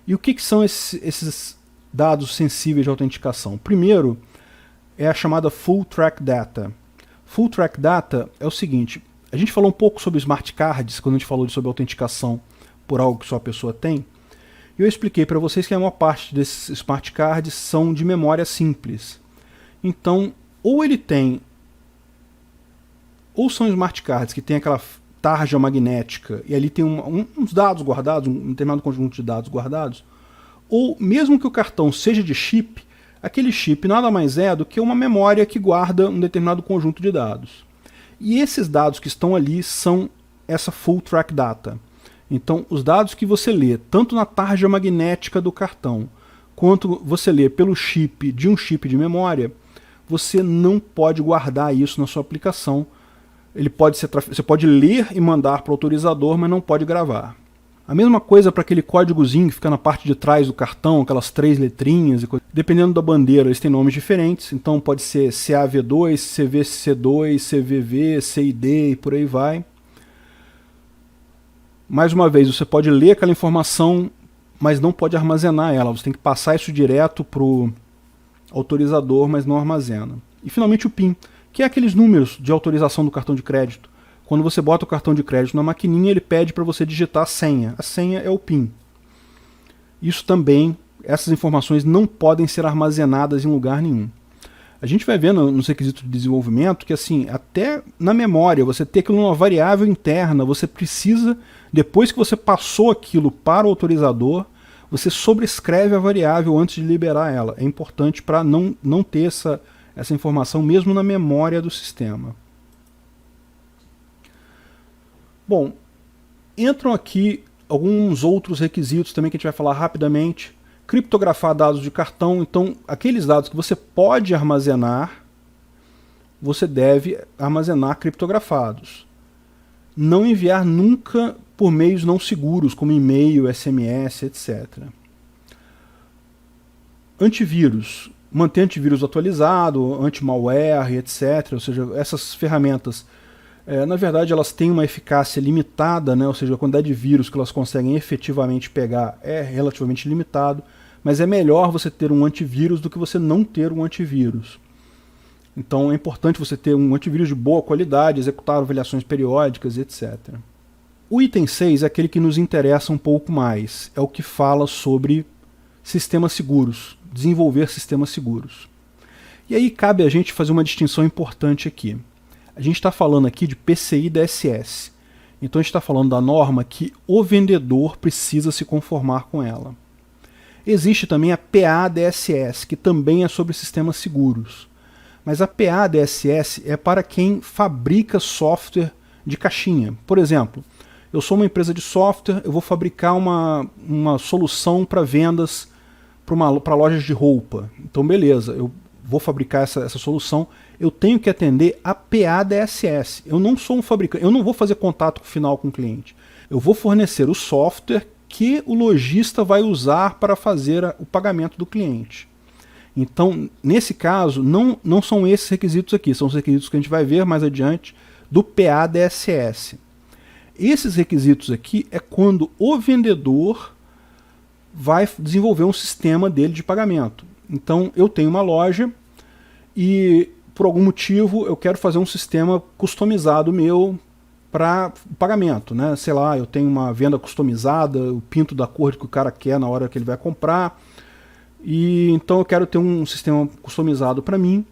E o que são esses dados sensíveis de autenticação? Primeiro, é a chamada Full Track Data. Full Track Data é o seguinte, a gente falou um pouco sobre Smart Cards, quando a gente falou sobre autenticação por algo que só a pessoa tem, e eu expliquei para vocês que a maior parte desses Smart Cards são de memória simples. Então, ou são Smart Cards que tem aquela tarja magnética, e ali tem uns dados guardados, um determinado conjunto de dados guardados, ou mesmo que o cartão seja de chip, aquele chip nada mais é do que uma memória que guarda um determinado conjunto de dados. E esses dados que estão ali são essa Full Track Data. Então, os dados que você lê, tanto na tarja magnética do cartão, quanto você lê pelo chip de um chip de memória, você não pode guardar isso na sua aplicação. Você pode ler e mandar para o autorizador, mas não pode gravar. A mesma coisa para aquele códigozinho que fica na parte de trás do cartão, aquelas 3 letrinhas. Dependendo da bandeira, eles têm nomes diferentes. Então pode ser CAV2, CVC2, CVV, CID e por aí vai. Mais uma vez, você pode ler aquela informação, mas não pode armazenar ela. Você tem que passar isso direto para o autorizador, mas não armazena. E finalmente o PIN, que é aqueles números de autorização do cartão de crédito. Quando você bota o cartão de crédito na maquininha, ele pede para você digitar a senha. A senha é o PIN. Isso também, essas informações não podem ser armazenadas em lugar nenhum. A gente vai ver nos requisitos de desenvolvimento que assim, até na memória, você ter aquilo numa variável interna, você precisa, depois que você passou aquilo para o autorizador, você sobrescreve a variável antes de liberar ela. É importante para não ter essa informação mesmo na memória do sistema. Bom, Entram aqui alguns outros requisitos também que a gente vai falar rapidamente. Criptografar dados de cartão. Então, aqueles dados que você pode armazenar, você deve armazenar criptografados. Não enviar nunca por meios não seguros, como e-mail, SMS, etc. Antivírus. Manter antivírus atualizado, anti-malware, etc. Ou seja, essas ferramentas, na verdade, elas têm uma eficácia limitada, né? Ou seja, a quantidade de vírus que elas conseguem efetivamente pegar é relativamente limitado, mas é melhor você ter um antivírus do que você não ter um antivírus. Então é importante você ter um antivírus de boa qualidade, executar avaliações periódicas, etc. O item 6 é aquele que nos interessa um pouco mais. É o que fala sobre sistemas seguros, desenvolver sistemas seguros. E aí cabe a gente fazer uma distinção importante aqui. A gente está falando aqui de PCI DSS. Então a gente está falando da norma que o vendedor precisa se conformar com ela. Existe também a PA-DSS, que também é sobre sistemas seguros. Mas a PA-DSS é para quem fabrica software de caixinha. Por exemplo, eu sou uma empresa de software, eu vou fabricar uma solução para vendas para lojas de roupa. Então beleza, eu vou fabricar essa solução, eu tenho que atender a PA-DSS. Eu não sou um fabricante, eu não vou fazer contato final com o cliente. Eu vou fornecer o software que o lojista vai usar para fazer o pagamento do cliente. Então, nesse caso, não são esses requisitos aqui, são os requisitos que a gente vai ver mais adiante do PA-DSS. Esses requisitos aqui é quando o vendedor vai desenvolver um sistema dele de pagamento. Então, eu tenho uma loja e, por algum motivo, eu quero fazer um sistema customizado meu para pagamento, né? Sei lá, eu tenho uma venda customizada, eu pinto da cor que o cara quer na hora que ele vai comprar. E então eu quero ter um sistema customizado para mim.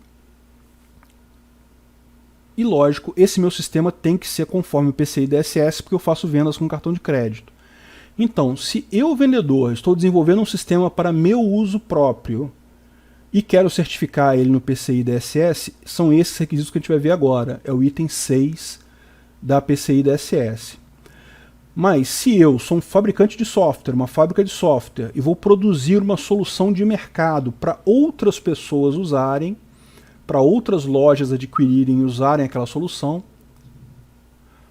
E lógico, esse meu sistema tem que ser conforme o PCI DSS, porque eu faço vendas com cartão de crédito. Então, se eu, vendedor, estou desenvolvendo um sistema para meu uso próprio e quero certificar ele no PCI DSS, são esses requisitos que a gente vai ver agora. É o item 6 da PCI DSS. Mas se eu sou um fabricante de software, uma fábrica de software, e vou produzir uma solução de mercado para outras pessoas usarem, para outras lojas adquirirem e usarem aquela solução,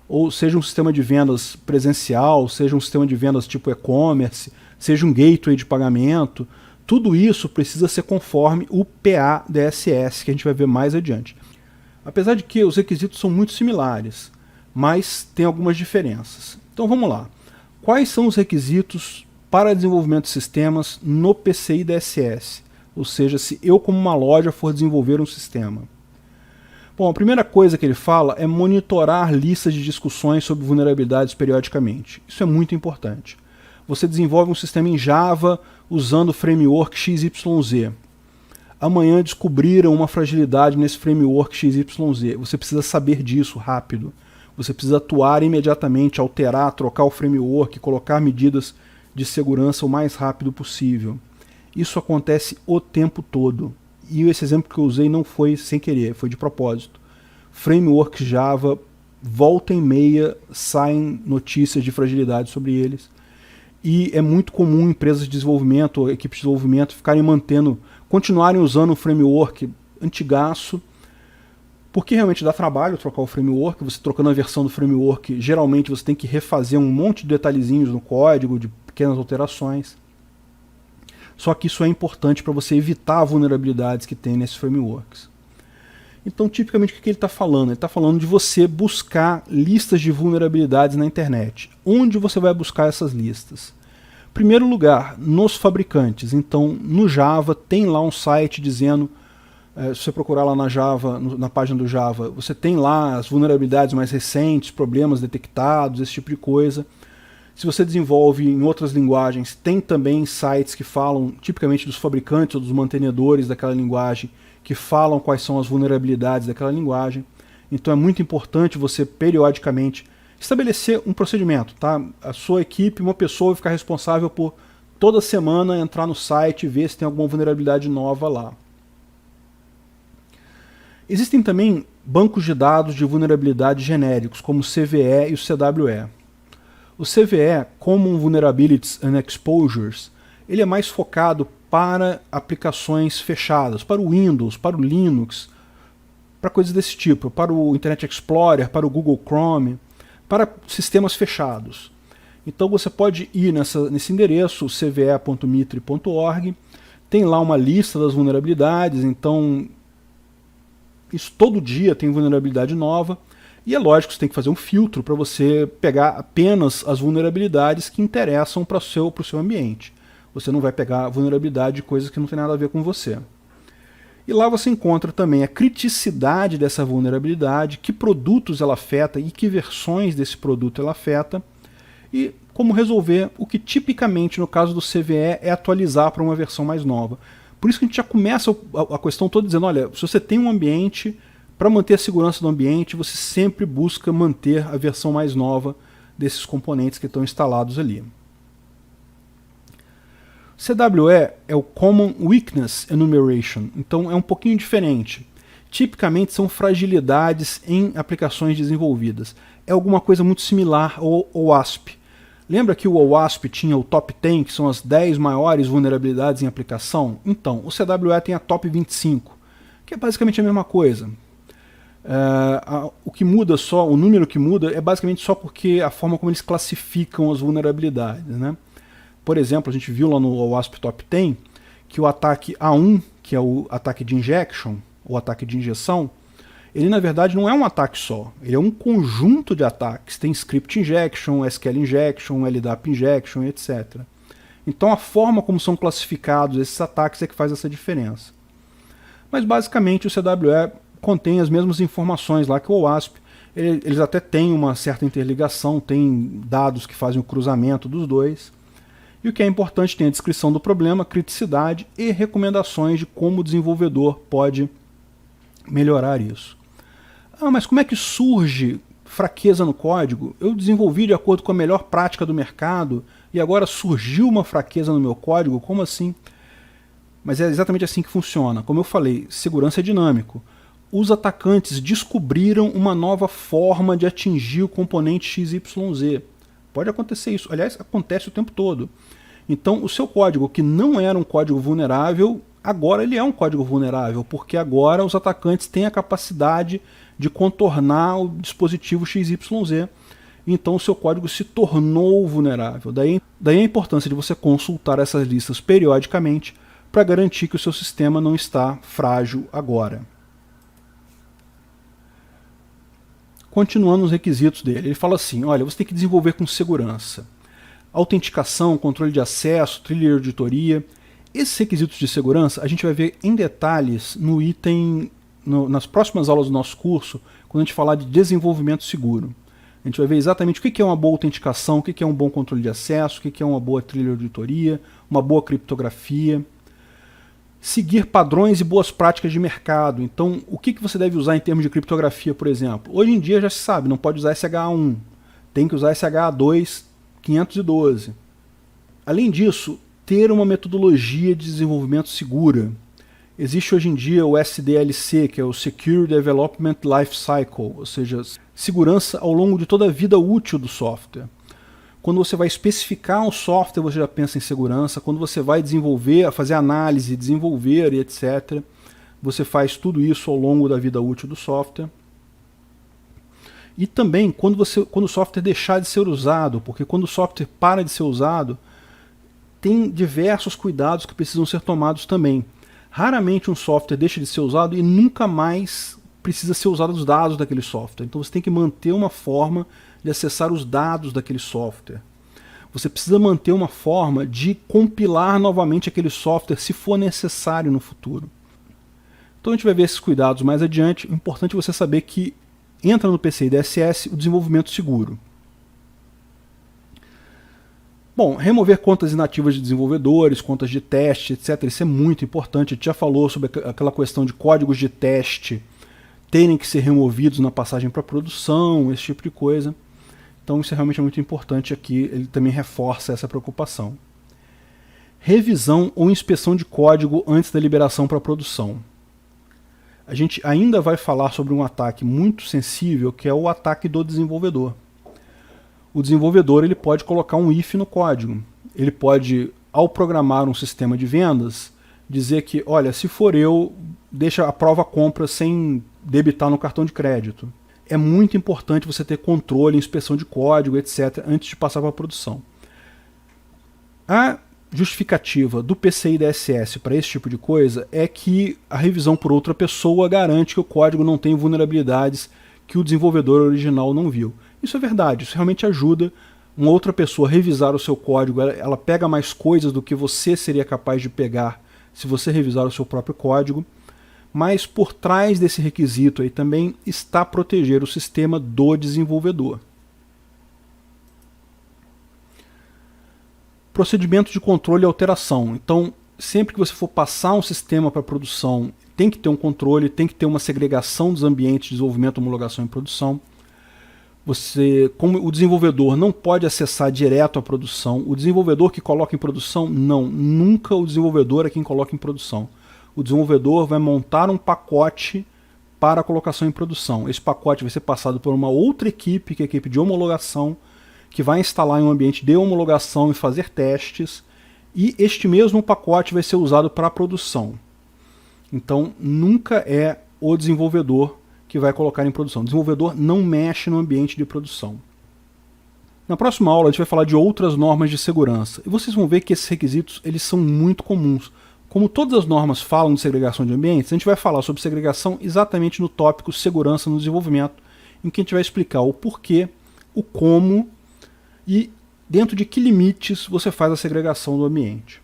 ou seja um sistema de vendas presencial, seja um sistema de vendas tipo e-commerce, seja um gateway de pagamento, tudo isso precisa ser conforme o PA-DSS, que a gente vai ver mais adiante. Apesar de que os requisitos são muito similares, mas tem algumas diferenças. Então vamos lá. Quais são os requisitos para desenvolvimento de sistemas no PCI DSS? Ou seja, se eu como uma loja for desenvolver um sistema. Bom, a primeira coisa que ele fala é monitorar listas de discussões sobre vulnerabilidades periodicamente. Isso é muito importante. Você desenvolve um sistema em Java usando o framework XYZ. Amanhã descobriram uma fragilidade nesse framework XYZ. Você precisa saber disso rápido. Você precisa atuar imediatamente, alterar, trocar o framework, colocar medidas de segurança o mais rápido possível. Isso acontece o tempo todo. E esse exemplo que eu usei não foi sem querer, foi de propósito. Framework Java, volta e meia, saem notícias de fragilidade sobre eles. E é muito comum empresas de desenvolvimento, ou equipes de desenvolvimento, continuarem usando o framework antigaço, porque realmente dá trabalho trocar o framework. Você trocando a versão do framework, geralmente você tem que refazer um monte de detalhezinhos no código, de pequenas alterações. Só que isso é importante para você evitar vulnerabilidades que tem nesses frameworks. Então, tipicamente, o que ele está falando? Ele está falando de você buscar listas de vulnerabilidades na internet. Onde você vai buscar essas listas? Em primeiro lugar, nos fabricantes. Então, no Java, tem lá um site dizendo... se você procurar lá na Java, na página do Java, você tem lá as vulnerabilidades mais recentes, problemas detectados, esse tipo de coisa. Se você desenvolve em outras linguagens, tem também sites que falam tipicamente dos fabricantes ou dos mantenedores daquela linguagem, que falam quais são as vulnerabilidades daquela linguagem. Então é muito importante você periodicamente estabelecer um procedimento. Tá? A sua equipe, uma pessoa vai ficar responsável por toda semana entrar no site e ver se tem alguma vulnerabilidade nova lá. Existem também bancos de dados de vulnerabilidade genéricos, como o CVE e o CWE. O CVE, Common Vulnerabilities and Exposures, ele é mais focado para aplicações fechadas, para o Windows, para o Linux, para coisas desse tipo, para o Internet Explorer, para o Google Chrome, para sistemas fechados. Então você pode ir nesse endereço, cve.mitre.org, tem lá uma lista das vulnerabilidades, então isso todo dia tem vulnerabilidade nova, e é lógico que você tem que fazer um filtro para você pegar apenas as vulnerabilidades que interessam para o seu ambiente. Você não vai pegar vulnerabilidade de coisas que não tem nada a ver com você. E lá você encontra também a criticidade dessa vulnerabilidade, que produtos ela afeta e que versões desse produto ela afeta, e como resolver, o que tipicamente no caso do CVE é atualizar para uma versão mais nova. Por isso que a gente já começa a questão toda dizendo, olha, se você tem um ambiente, para manter a segurança do ambiente, você sempre busca manter a versão mais nova desses componentes que estão instalados ali. CWE é o Common Weakness Enumeration, então é um pouquinho diferente. Tipicamente são fragilidades em aplicações desenvolvidas. É alguma coisa muito similar ao OWASP. Lembra que o OWASP tinha o Top 10, que são as 10 maiores vulnerabilidades em aplicação? Então, o CWE tem a Top 25, que é basicamente a mesma coisa. O que muda só, o número que muda é basicamente só porque a forma como eles classificam as vulnerabilidades, né? Por exemplo, a gente viu lá no OWASP Top 10 que o ataque A1, que é o ataque de injection, ou ataque de injeção, ele na verdade não é um ataque só, ele é um conjunto de ataques. Tem script injection, SQL injection, LDAP injection, etc. Então a forma como são classificados esses ataques é que faz essa diferença. Mas basicamente o CWE contém as mesmas informações lá que o OWASP. Eles até têm uma certa interligação, tem dados que fazem o cruzamento dos dois. E o que é importante, tem a descrição do problema, criticidade e recomendações de como o desenvolvedor pode melhorar isso. Ah, mas como é que surge fraqueza no código? Eu desenvolvi de acordo com a melhor prática do mercado e agora surgiu uma fraqueza no meu código? Como assim? Mas é exatamente assim que funciona. Como eu falei, segurança é dinâmico. Os atacantes descobriram uma nova forma de atingir o componente XYZ. Pode acontecer isso. Aliás, acontece o tempo todo. Então, o seu código, que não era um código vulnerável, agora ele é um código vulnerável, porque agora os atacantes têm a capacidade de contornar o dispositivo XYZ. Então, o seu código se tornou vulnerável. Daí a importância de você consultar essas listas periodicamente para garantir que o seu sistema não está frágil agora. Continuando os requisitos dele, ele fala assim, olha, você tem que desenvolver com segurança. Autenticação, controle de acesso, trilha de auditoria. Esses requisitos de segurança a gente vai ver em detalhes no item, nas próximas aulas do nosso curso, quando a gente falar de desenvolvimento seguro. A gente vai ver exatamente o que é uma boa autenticação, o que é um bom controle de acesso, o que é uma boa trilha de auditoria, uma boa criptografia. Seguir padrões e boas práticas de mercado. Então, o que você deve usar em termos de criptografia, por exemplo? Hoje em dia já se sabe, não pode usar SHA-1, tem que usar SHA-2 512. Além disso, ter uma metodologia de desenvolvimento segura. Existe hoje em dia o SDLC, que é o Secure Development Life Cycle, ou seja, segurança ao longo de toda a vida útil do software. Quando você vai especificar um software, você já pensa em segurança. Quando você vai desenvolver, fazer análise, desenvolver e etc., você faz tudo isso ao longo da vida útil do software. E também quando o software deixar de ser usado, porque quando o software para de ser usado, tem diversos cuidados que precisam ser tomados também. Raramente um software deixa de ser usado e nunca mais precisa ser usado os dados daquele software. Então você tem que manter uma forma de acessar os dados daquele software. Você precisa manter uma forma de compilar novamente aquele software se for necessário no futuro. Então a gente vai ver esses cuidados mais adiante. O importante é você saber que entra no PCI DSS o desenvolvimento seguro. Bom, remover contas inativas de desenvolvedores, contas de teste, etc. Isso é muito importante. A gente já falou sobre aquela questão de códigos de teste terem que ser removidos na passagem para produção, esse tipo de coisa. Então isso realmente é muito importante aqui, ele também reforça essa preocupação. Revisão ou inspeção de código antes da liberação para produção. A gente ainda vai falar sobre um ataque muito sensível, que é o ataque do desenvolvedor. o desenvolvedor ele pode colocar um if no código. Ele pode, ao programar um sistema de vendas, dizer que, olha, se for eu, deixa aprova a compra sem debitar no cartão de crédito. É muito importante você ter controle, inspeção de código, etc., antes de passar para a produção. A justificativa do PCI DSS para esse tipo de coisa é que a revisão por outra pessoa garante que o código não tem vulnerabilidades que o desenvolvedor original não viu. Isso é verdade, isso realmente ajuda uma outra pessoa a revisar o seu código, ela pega mais coisas do que você seria capaz de pegar se você revisar o seu próprio código, mas por trás desse requisito aí também está proteger o sistema do desenvolvedor. Procedimento de controle e alteração. Então, sempre que você for passar um sistema para produção, tem que ter um controle, tem que ter uma segregação dos ambientes de desenvolvimento, homologação e produção. Você, como o desenvolvedor, não pode acessar direto a produção. O desenvolvedor que coloca em produção, não. Nunca o desenvolvedor é quem coloca em produção. O desenvolvedor vai montar um pacote para a colocação em produção. Esse pacote vai ser passado por uma outra equipe, que é a equipe de homologação, que vai instalar em um ambiente de homologação e fazer testes, e este mesmo pacote vai ser usado para a produção. Então, nunca é o desenvolvedor que vai colocar em produção. O desenvolvedor não mexe no ambiente de produção. Na próxima aula, a gente vai falar de outras normas de segurança, e vocês vão ver que esses requisitos eles são muito comuns. Como todas as normas falam de segregação de ambientes, a gente vai falar sobre segregação exatamente no tópico segurança no desenvolvimento, em que a gente vai explicar o porquê, o como, e dentro de que limites você faz a segregação do ambiente.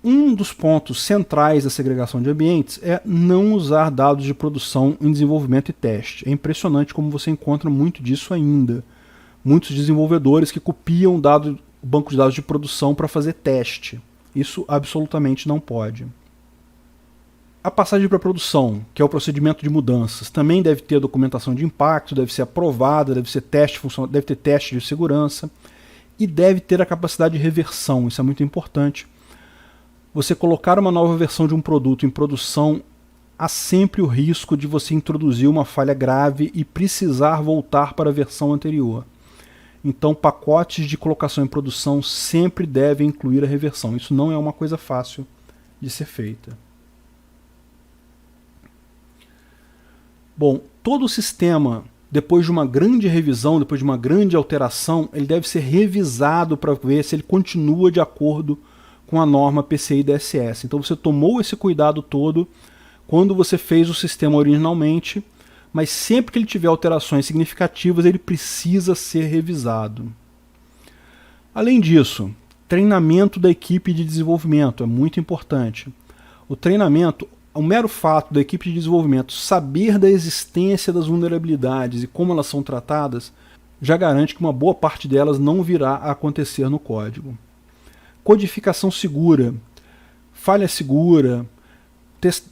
Um dos pontos centrais da segregação de ambientes é não usar dados de produção em desenvolvimento e teste. É impressionante como você encontra muito disso ainda. Muitos desenvolvedores que copiam o banco de dados de produção para fazer teste. Isso absolutamente não pode. A passagem para a produção, que é o procedimento de mudanças, também deve ter documentação de impacto, deve ser aprovada, deve ter teste de segurança e deve ter a capacidade de reversão, isso é muito importante. Você colocar uma nova versão de um produto em produção, há sempre o risco de você introduzir uma falha grave e precisar voltar para a versão anterior. Então, pacotes de colocação em produção sempre devem incluir a reversão. Isso não é uma coisa fácil de ser feita. Bom, todo o sistema, depois de uma grande revisão, depois de uma grande alteração, ele deve ser revisado para ver se ele continua de acordo com a norma PCI DSS. Então você tomou esse cuidado todo quando você fez o sistema originalmente, mas sempre que ele tiver alterações significativas, ele precisa ser revisado. Além disso, treinamento da equipe de desenvolvimento é muito importante. O treinamento, o mero fato da equipe de desenvolvimento saber da existência das vulnerabilidades e como elas são tratadas, já garante que uma boa parte delas não virá a acontecer no código. Codificação segura, falha segura,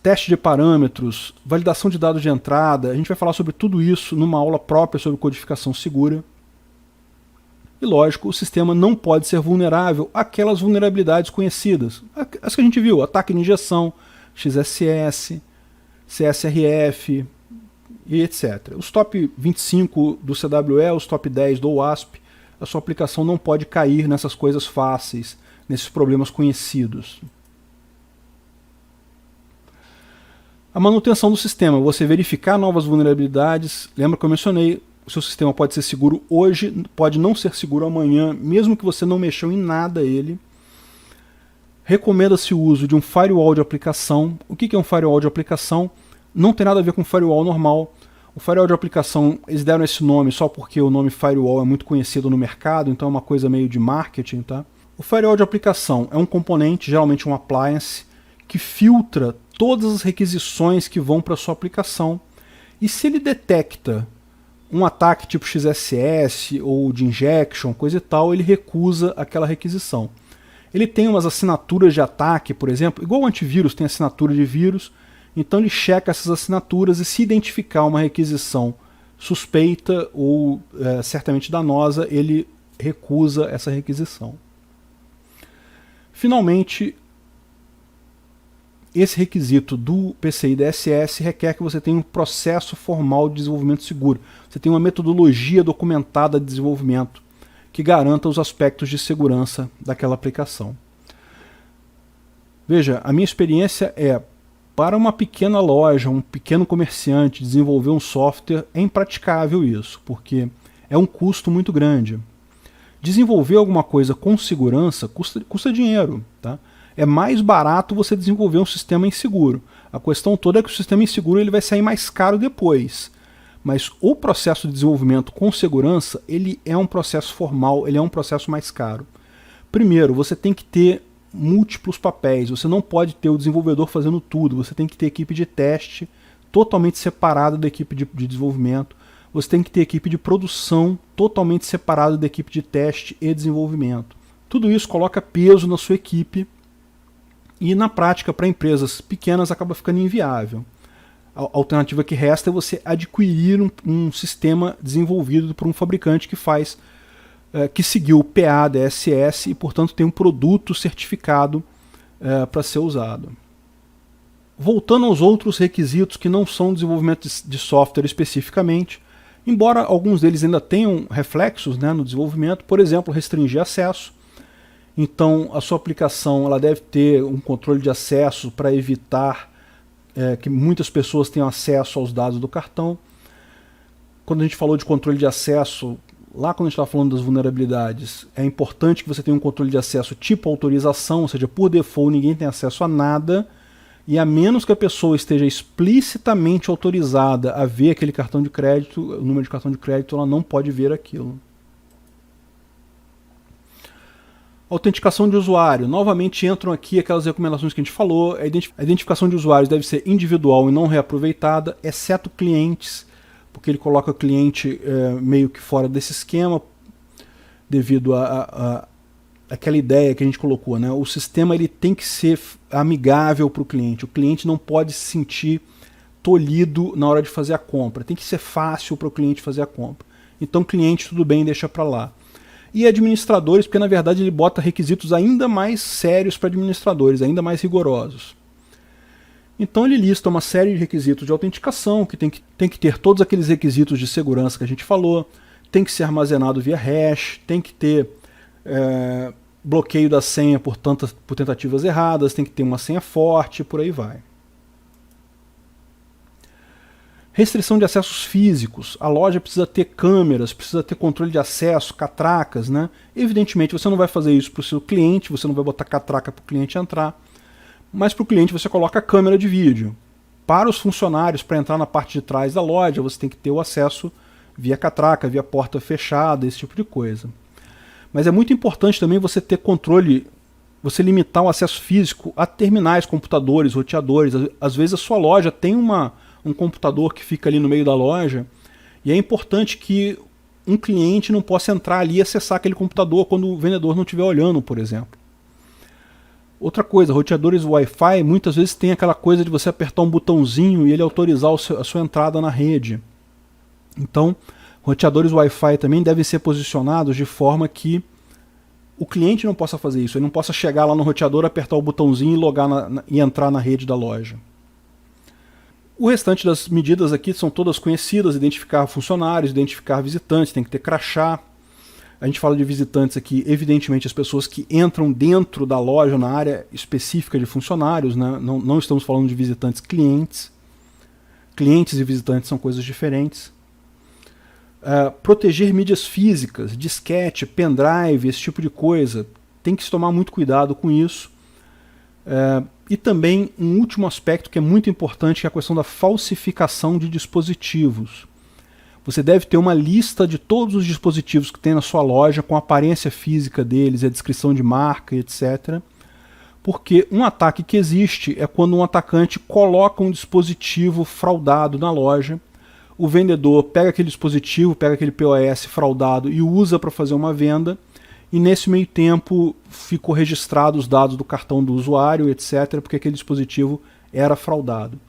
teste de parâmetros, validação de dados de entrada, a gente vai falar sobre tudo isso numa aula própria sobre codificação segura. E lógico, o sistema não pode ser vulnerável àquelas vulnerabilidades conhecidas, as que a gente viu, ataque de injeção, XSS, CSRF e etc. Os top 25 do CWE, os top 10 do OWASP, a sua aplicação não pode cair nessas coisas fáceis, nesses problemas conhecidos. A manutenção do sistema, você verificar novas vulnerabilidades, lembra que eu mencionei, o seu sistema pode ser seguro hoje, pode não ser seguro amanhã, mesmo que você não mexeu em nada ele. Recomenda-se o uso de um firewall de aplicação. O que é um firewall de aplicação? Não tem nada a ver com firewall normal. O firewall de aplicação, eles deram esse nome só porque o nome firewall é muito conhecido no mercado, então é uma coisa meio de marketing, tá? O firewall de aplicação é um componente, geralmente um appliance, que filtra todas as requisições que vão para a sua aplicação. E se ele detecta um ataque tipo XSS ou de injection, coisa e tal, ele recusa aquela requisição. Ele tem umas assinaturas de ataque, por exemplo, igual o antivírus tem assinatura de vírus, então ele checa essas assinaturas e se identificar uma requisição suspeita ou certamente danosa, ele recusa essa requisição. Finalmente, esse requisito do PCI DSS requer que você tenha um processo formal de desenvolvimento seguro. Você tenha uma metodologia documentada de desenvolvimento que garanta os aspectos de segurança daquela aplicação. Veja, a minha experiência é, para uma pequena loja, um pequeno comerciante desenvolver um software, é impraticável isso, porque é um custo muito grande. Desenvolver alguma coisa com segurança custa dinheiro, tá? É mais barato você desenvolver um sistema inseguro. A questão toda é que o sistema inseguro ele vai sair mais caro depois. Mas o processo de desenvolvimento com segurança, ele é um processo formal, ele é um processo mais caro. Primeiro, você tem que ter múltiplos papéis, você não pode ter o desenvolvedor fazendo tudo, você tem que ter equipe de teste totalmente separada da equipe de desenvolvimento, você tem que ter equipe de produção totalmente separada da equipe de teste e desenvolvimento. Tudo isso coloca peso na sua equipe e na prática para empresas pequenas acaba ficando inviável. A alternativa que resta é você adquirir um sistema desenvolvido por um fabricante que seguiu o PA-DSS e, portanto, tem um produto certificado para ser usado. Voltando aos outros requisitos que não são desenvolvimento de software especificamente, embora alguns deles ainda tenham reflexos, né, no desenvolvimento, por exemplo, restringir acesso. Então, a sua aplicação ela deve ter um controle de acesso para evitar que muitas pessoas tenham acesso aos dados do cartão. Quando a gente falou de controle de acesso, lá quando a gente estava falando das vulnerabilidades, é importante que você tenha um controle de acesso tipo autorização, ou seja, por default ninguém tem acesso a nada, e a menos que a pessoa esteja explicitamente autorizada a ver aquele cartão de crédito, o número de cartão de crédito, ela não pode ver aquilo. Autenticação de usuário. Novamente entram aqui aquelas recomendações que a gente falou. A identificação de usuários deve ser individual e não reaproveitada, exceto clientes, porque ele coloca o cliente meio que fora desse esquema, devido a aquela ideia que a gente colocou, né? O sistema ele tem que ser amigável para o cliente não pode se sentir tolhido na hora de fazer a compra, tem que ser fácil para o cliente fazer a compra. Então cliente tudo bem, deixa para lá. E administradores, porque na verdade ele bota requisitos ainda mais sérios para administradores, ainda mais rigorosos. Então ele lista uma série de requisitos de autenticação, que tem que ter todos aqueles requisitos de segurança que a gente falou, tem que ser armazenado via hash, tem que ter bloqueio da senha por tentativas erradas, tem que ter uma senha forte, por aí vai. Restrição de acessos físicos. A loja precisa ter câmeras, precisa ter controle de acesso, catracas, né? Evidentemente você não vai fazer isso para o seu cliente, você não vai botar catraca para o cliente entrar, mas para o cliente você coloca a câmera de vídeo. Para os funcionários, para entrar na parte de trás da loja, você tem que ter o acesso via catraca, via porta fechada, esse tipo de coisa. Mas é muito importante também você ter controle, você limitar o acesso físico a terminais, computadores, roteadores. Às vezes a sua loja tem um computador que fica ali no meio da loja, e é importante que um cliente não possa entrar ali e acessar aquele computador quando o vendedor não estiver olhando, por exemplo. Outra coisa, roteadores Wi-Fi muitas vezes tem aquela coisa de você apertar um botãozinho e ele autorizar a sua entrada na rede. Então, roteadores Wi-Fi também devem ser posicionados de forma que o cliente não possa fazer isso, ele não possa chegar lá no roteador, apertar o botãozinho e logar e entrar na rede da loja. O restante das medidas aqui são todas conhecidas: identificar funcionários, identificar visitantes, tem que ter crachá. A gente fala de visitantes aqui, evidentemente as pessoas que entram dentro da loja, na área específica de funcionários, né? Não estamos falando de visitantes clientes. Clientes e visitantes são coisas diferentes. Proteger mídias físicas, disquete, pendrive, esse tipo de coisa. Tem que se tomar muito cuidado com isso. E também um último aspecto que é muito importante, que é a questão da falsificação de dispositivos. Você deve ter uma lista de todos os dispositivos que tem na sua loja, com a aparência física deles, a descrição de marca, etc. Porque um ataque que existe é quando um atacante coloca um dispositivo fraudado na loja, o vendedor pega aquele dispositivo, pega aquele POS fraudado e usa para fazer uma venda, e nesse meio tempo ficou registrado os dados do cartão do usuário, etc., porque aquele dispositivo era fraudado.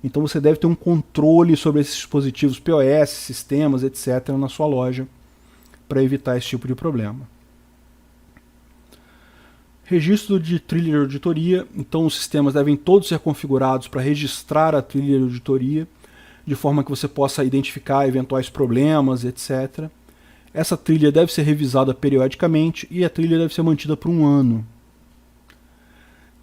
Então você deve ter um controle sobre esses dispositivos POS, sistemas, etc., na sua loja, para evitar esse tipo de problema. Registro de trilha de auditoria, então os sistemas devem todos ser configurados para registrar a trilha de auditoria, de forma que você possa identificar eventuais problemas, etc. Essa trilha deve ser revisada periodicamente e a trilha deve ser mantida por 1 ano.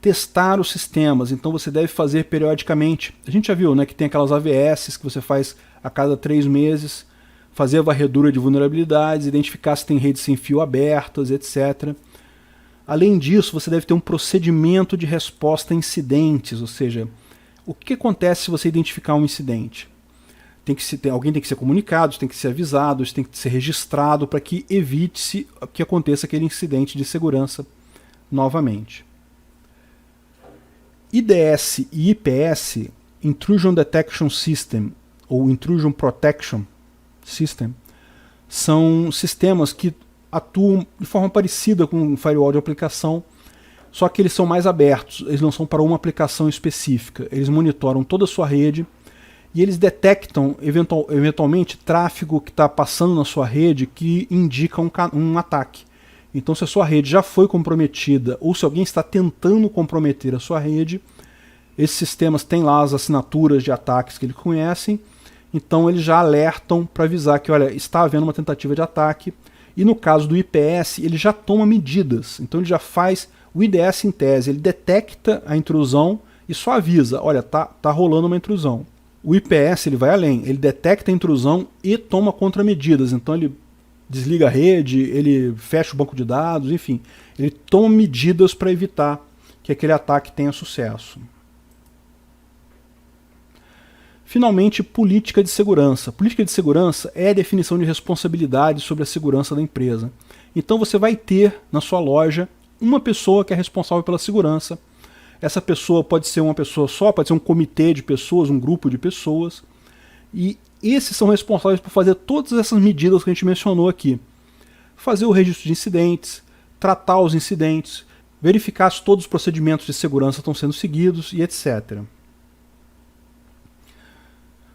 Testar os sistemas, então você deve fazer periodicamente. A gente já viu, né, que tem aquelas AVS que você faz a cada 3 meses, fazer a varredura de vulnerabilidades, identificar se tem redes sem fio abertas, etc. Além disso, você deve ter um procedimento de resposta a incidentes, ou seja, o que acontece se você identificar um incidente? Alguém tem que ser comunicado, tem que ser avisado, tem que ser registrado para que evite-se que aconteça aquele incidente de segurança novamente. IDS e IPS, Intrusion Detection System, ou Intrusion Protection System, são sistemas que atuam de forma parecida com um firewall de aplicação, só que eles são mais abertos, eles não são para uma aplicação específica. Eles monitoram toda a sua rede e eles detectam eventualmente tráfego que está passando na sua rede que indica um ataque. Então, se a sua rede já foi comprometida ou se alguém está tentando comprometer a sua rede, esses sistemas têm lá as assinaturas de ataques que eles conhecem, então eles já alertam para avisar que, olha, está havendo uma tentativa de ataque. E no caso do IPS, ele já toma medidas. Então ele já faz o IDS em tese, ele detecta a intrusão e só avisa, olha, tá rolando uma intrusão. O IPS ele vai além, ele detecta a intrusão e toma contramedidas. Então ele desliga a rede, ele fecha o banco de dados, enfim, ele toma medidas para evitar que aquele ataque tenha sucesso. Finalmente, política de segurança. Política de segurança é a definição de responsabilidade sobre a segurança da empresa. Então você vai ter na sua loja uma pessoa que é responsável pela segurança. Essa pessoa pode ser uma pessoa só, pode ser um comitê de pessoas, um grupo de pessoas. E esses são responsáveis por fazer todas essas medidas que a gente mencionou aqui. Fazer o registro de incidentes, tratar os incidentes, verificar se todos os procedimentos de segurança estão sendo seguidos e etc.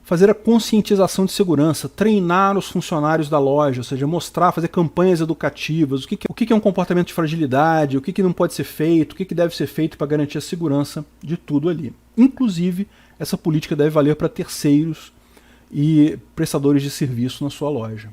Fazer a conscientização de segurança, treinar os funcionários da loja, ou seja, mostrar, fazer campanhas educativas, o que é um comportamento de fragilidade, o que não pode ser feito, o que deve ser feito para garantir a segurança de tudo ali. Inclusive, essa política deve valer para terceiros e prestadores de serviço na sua loja.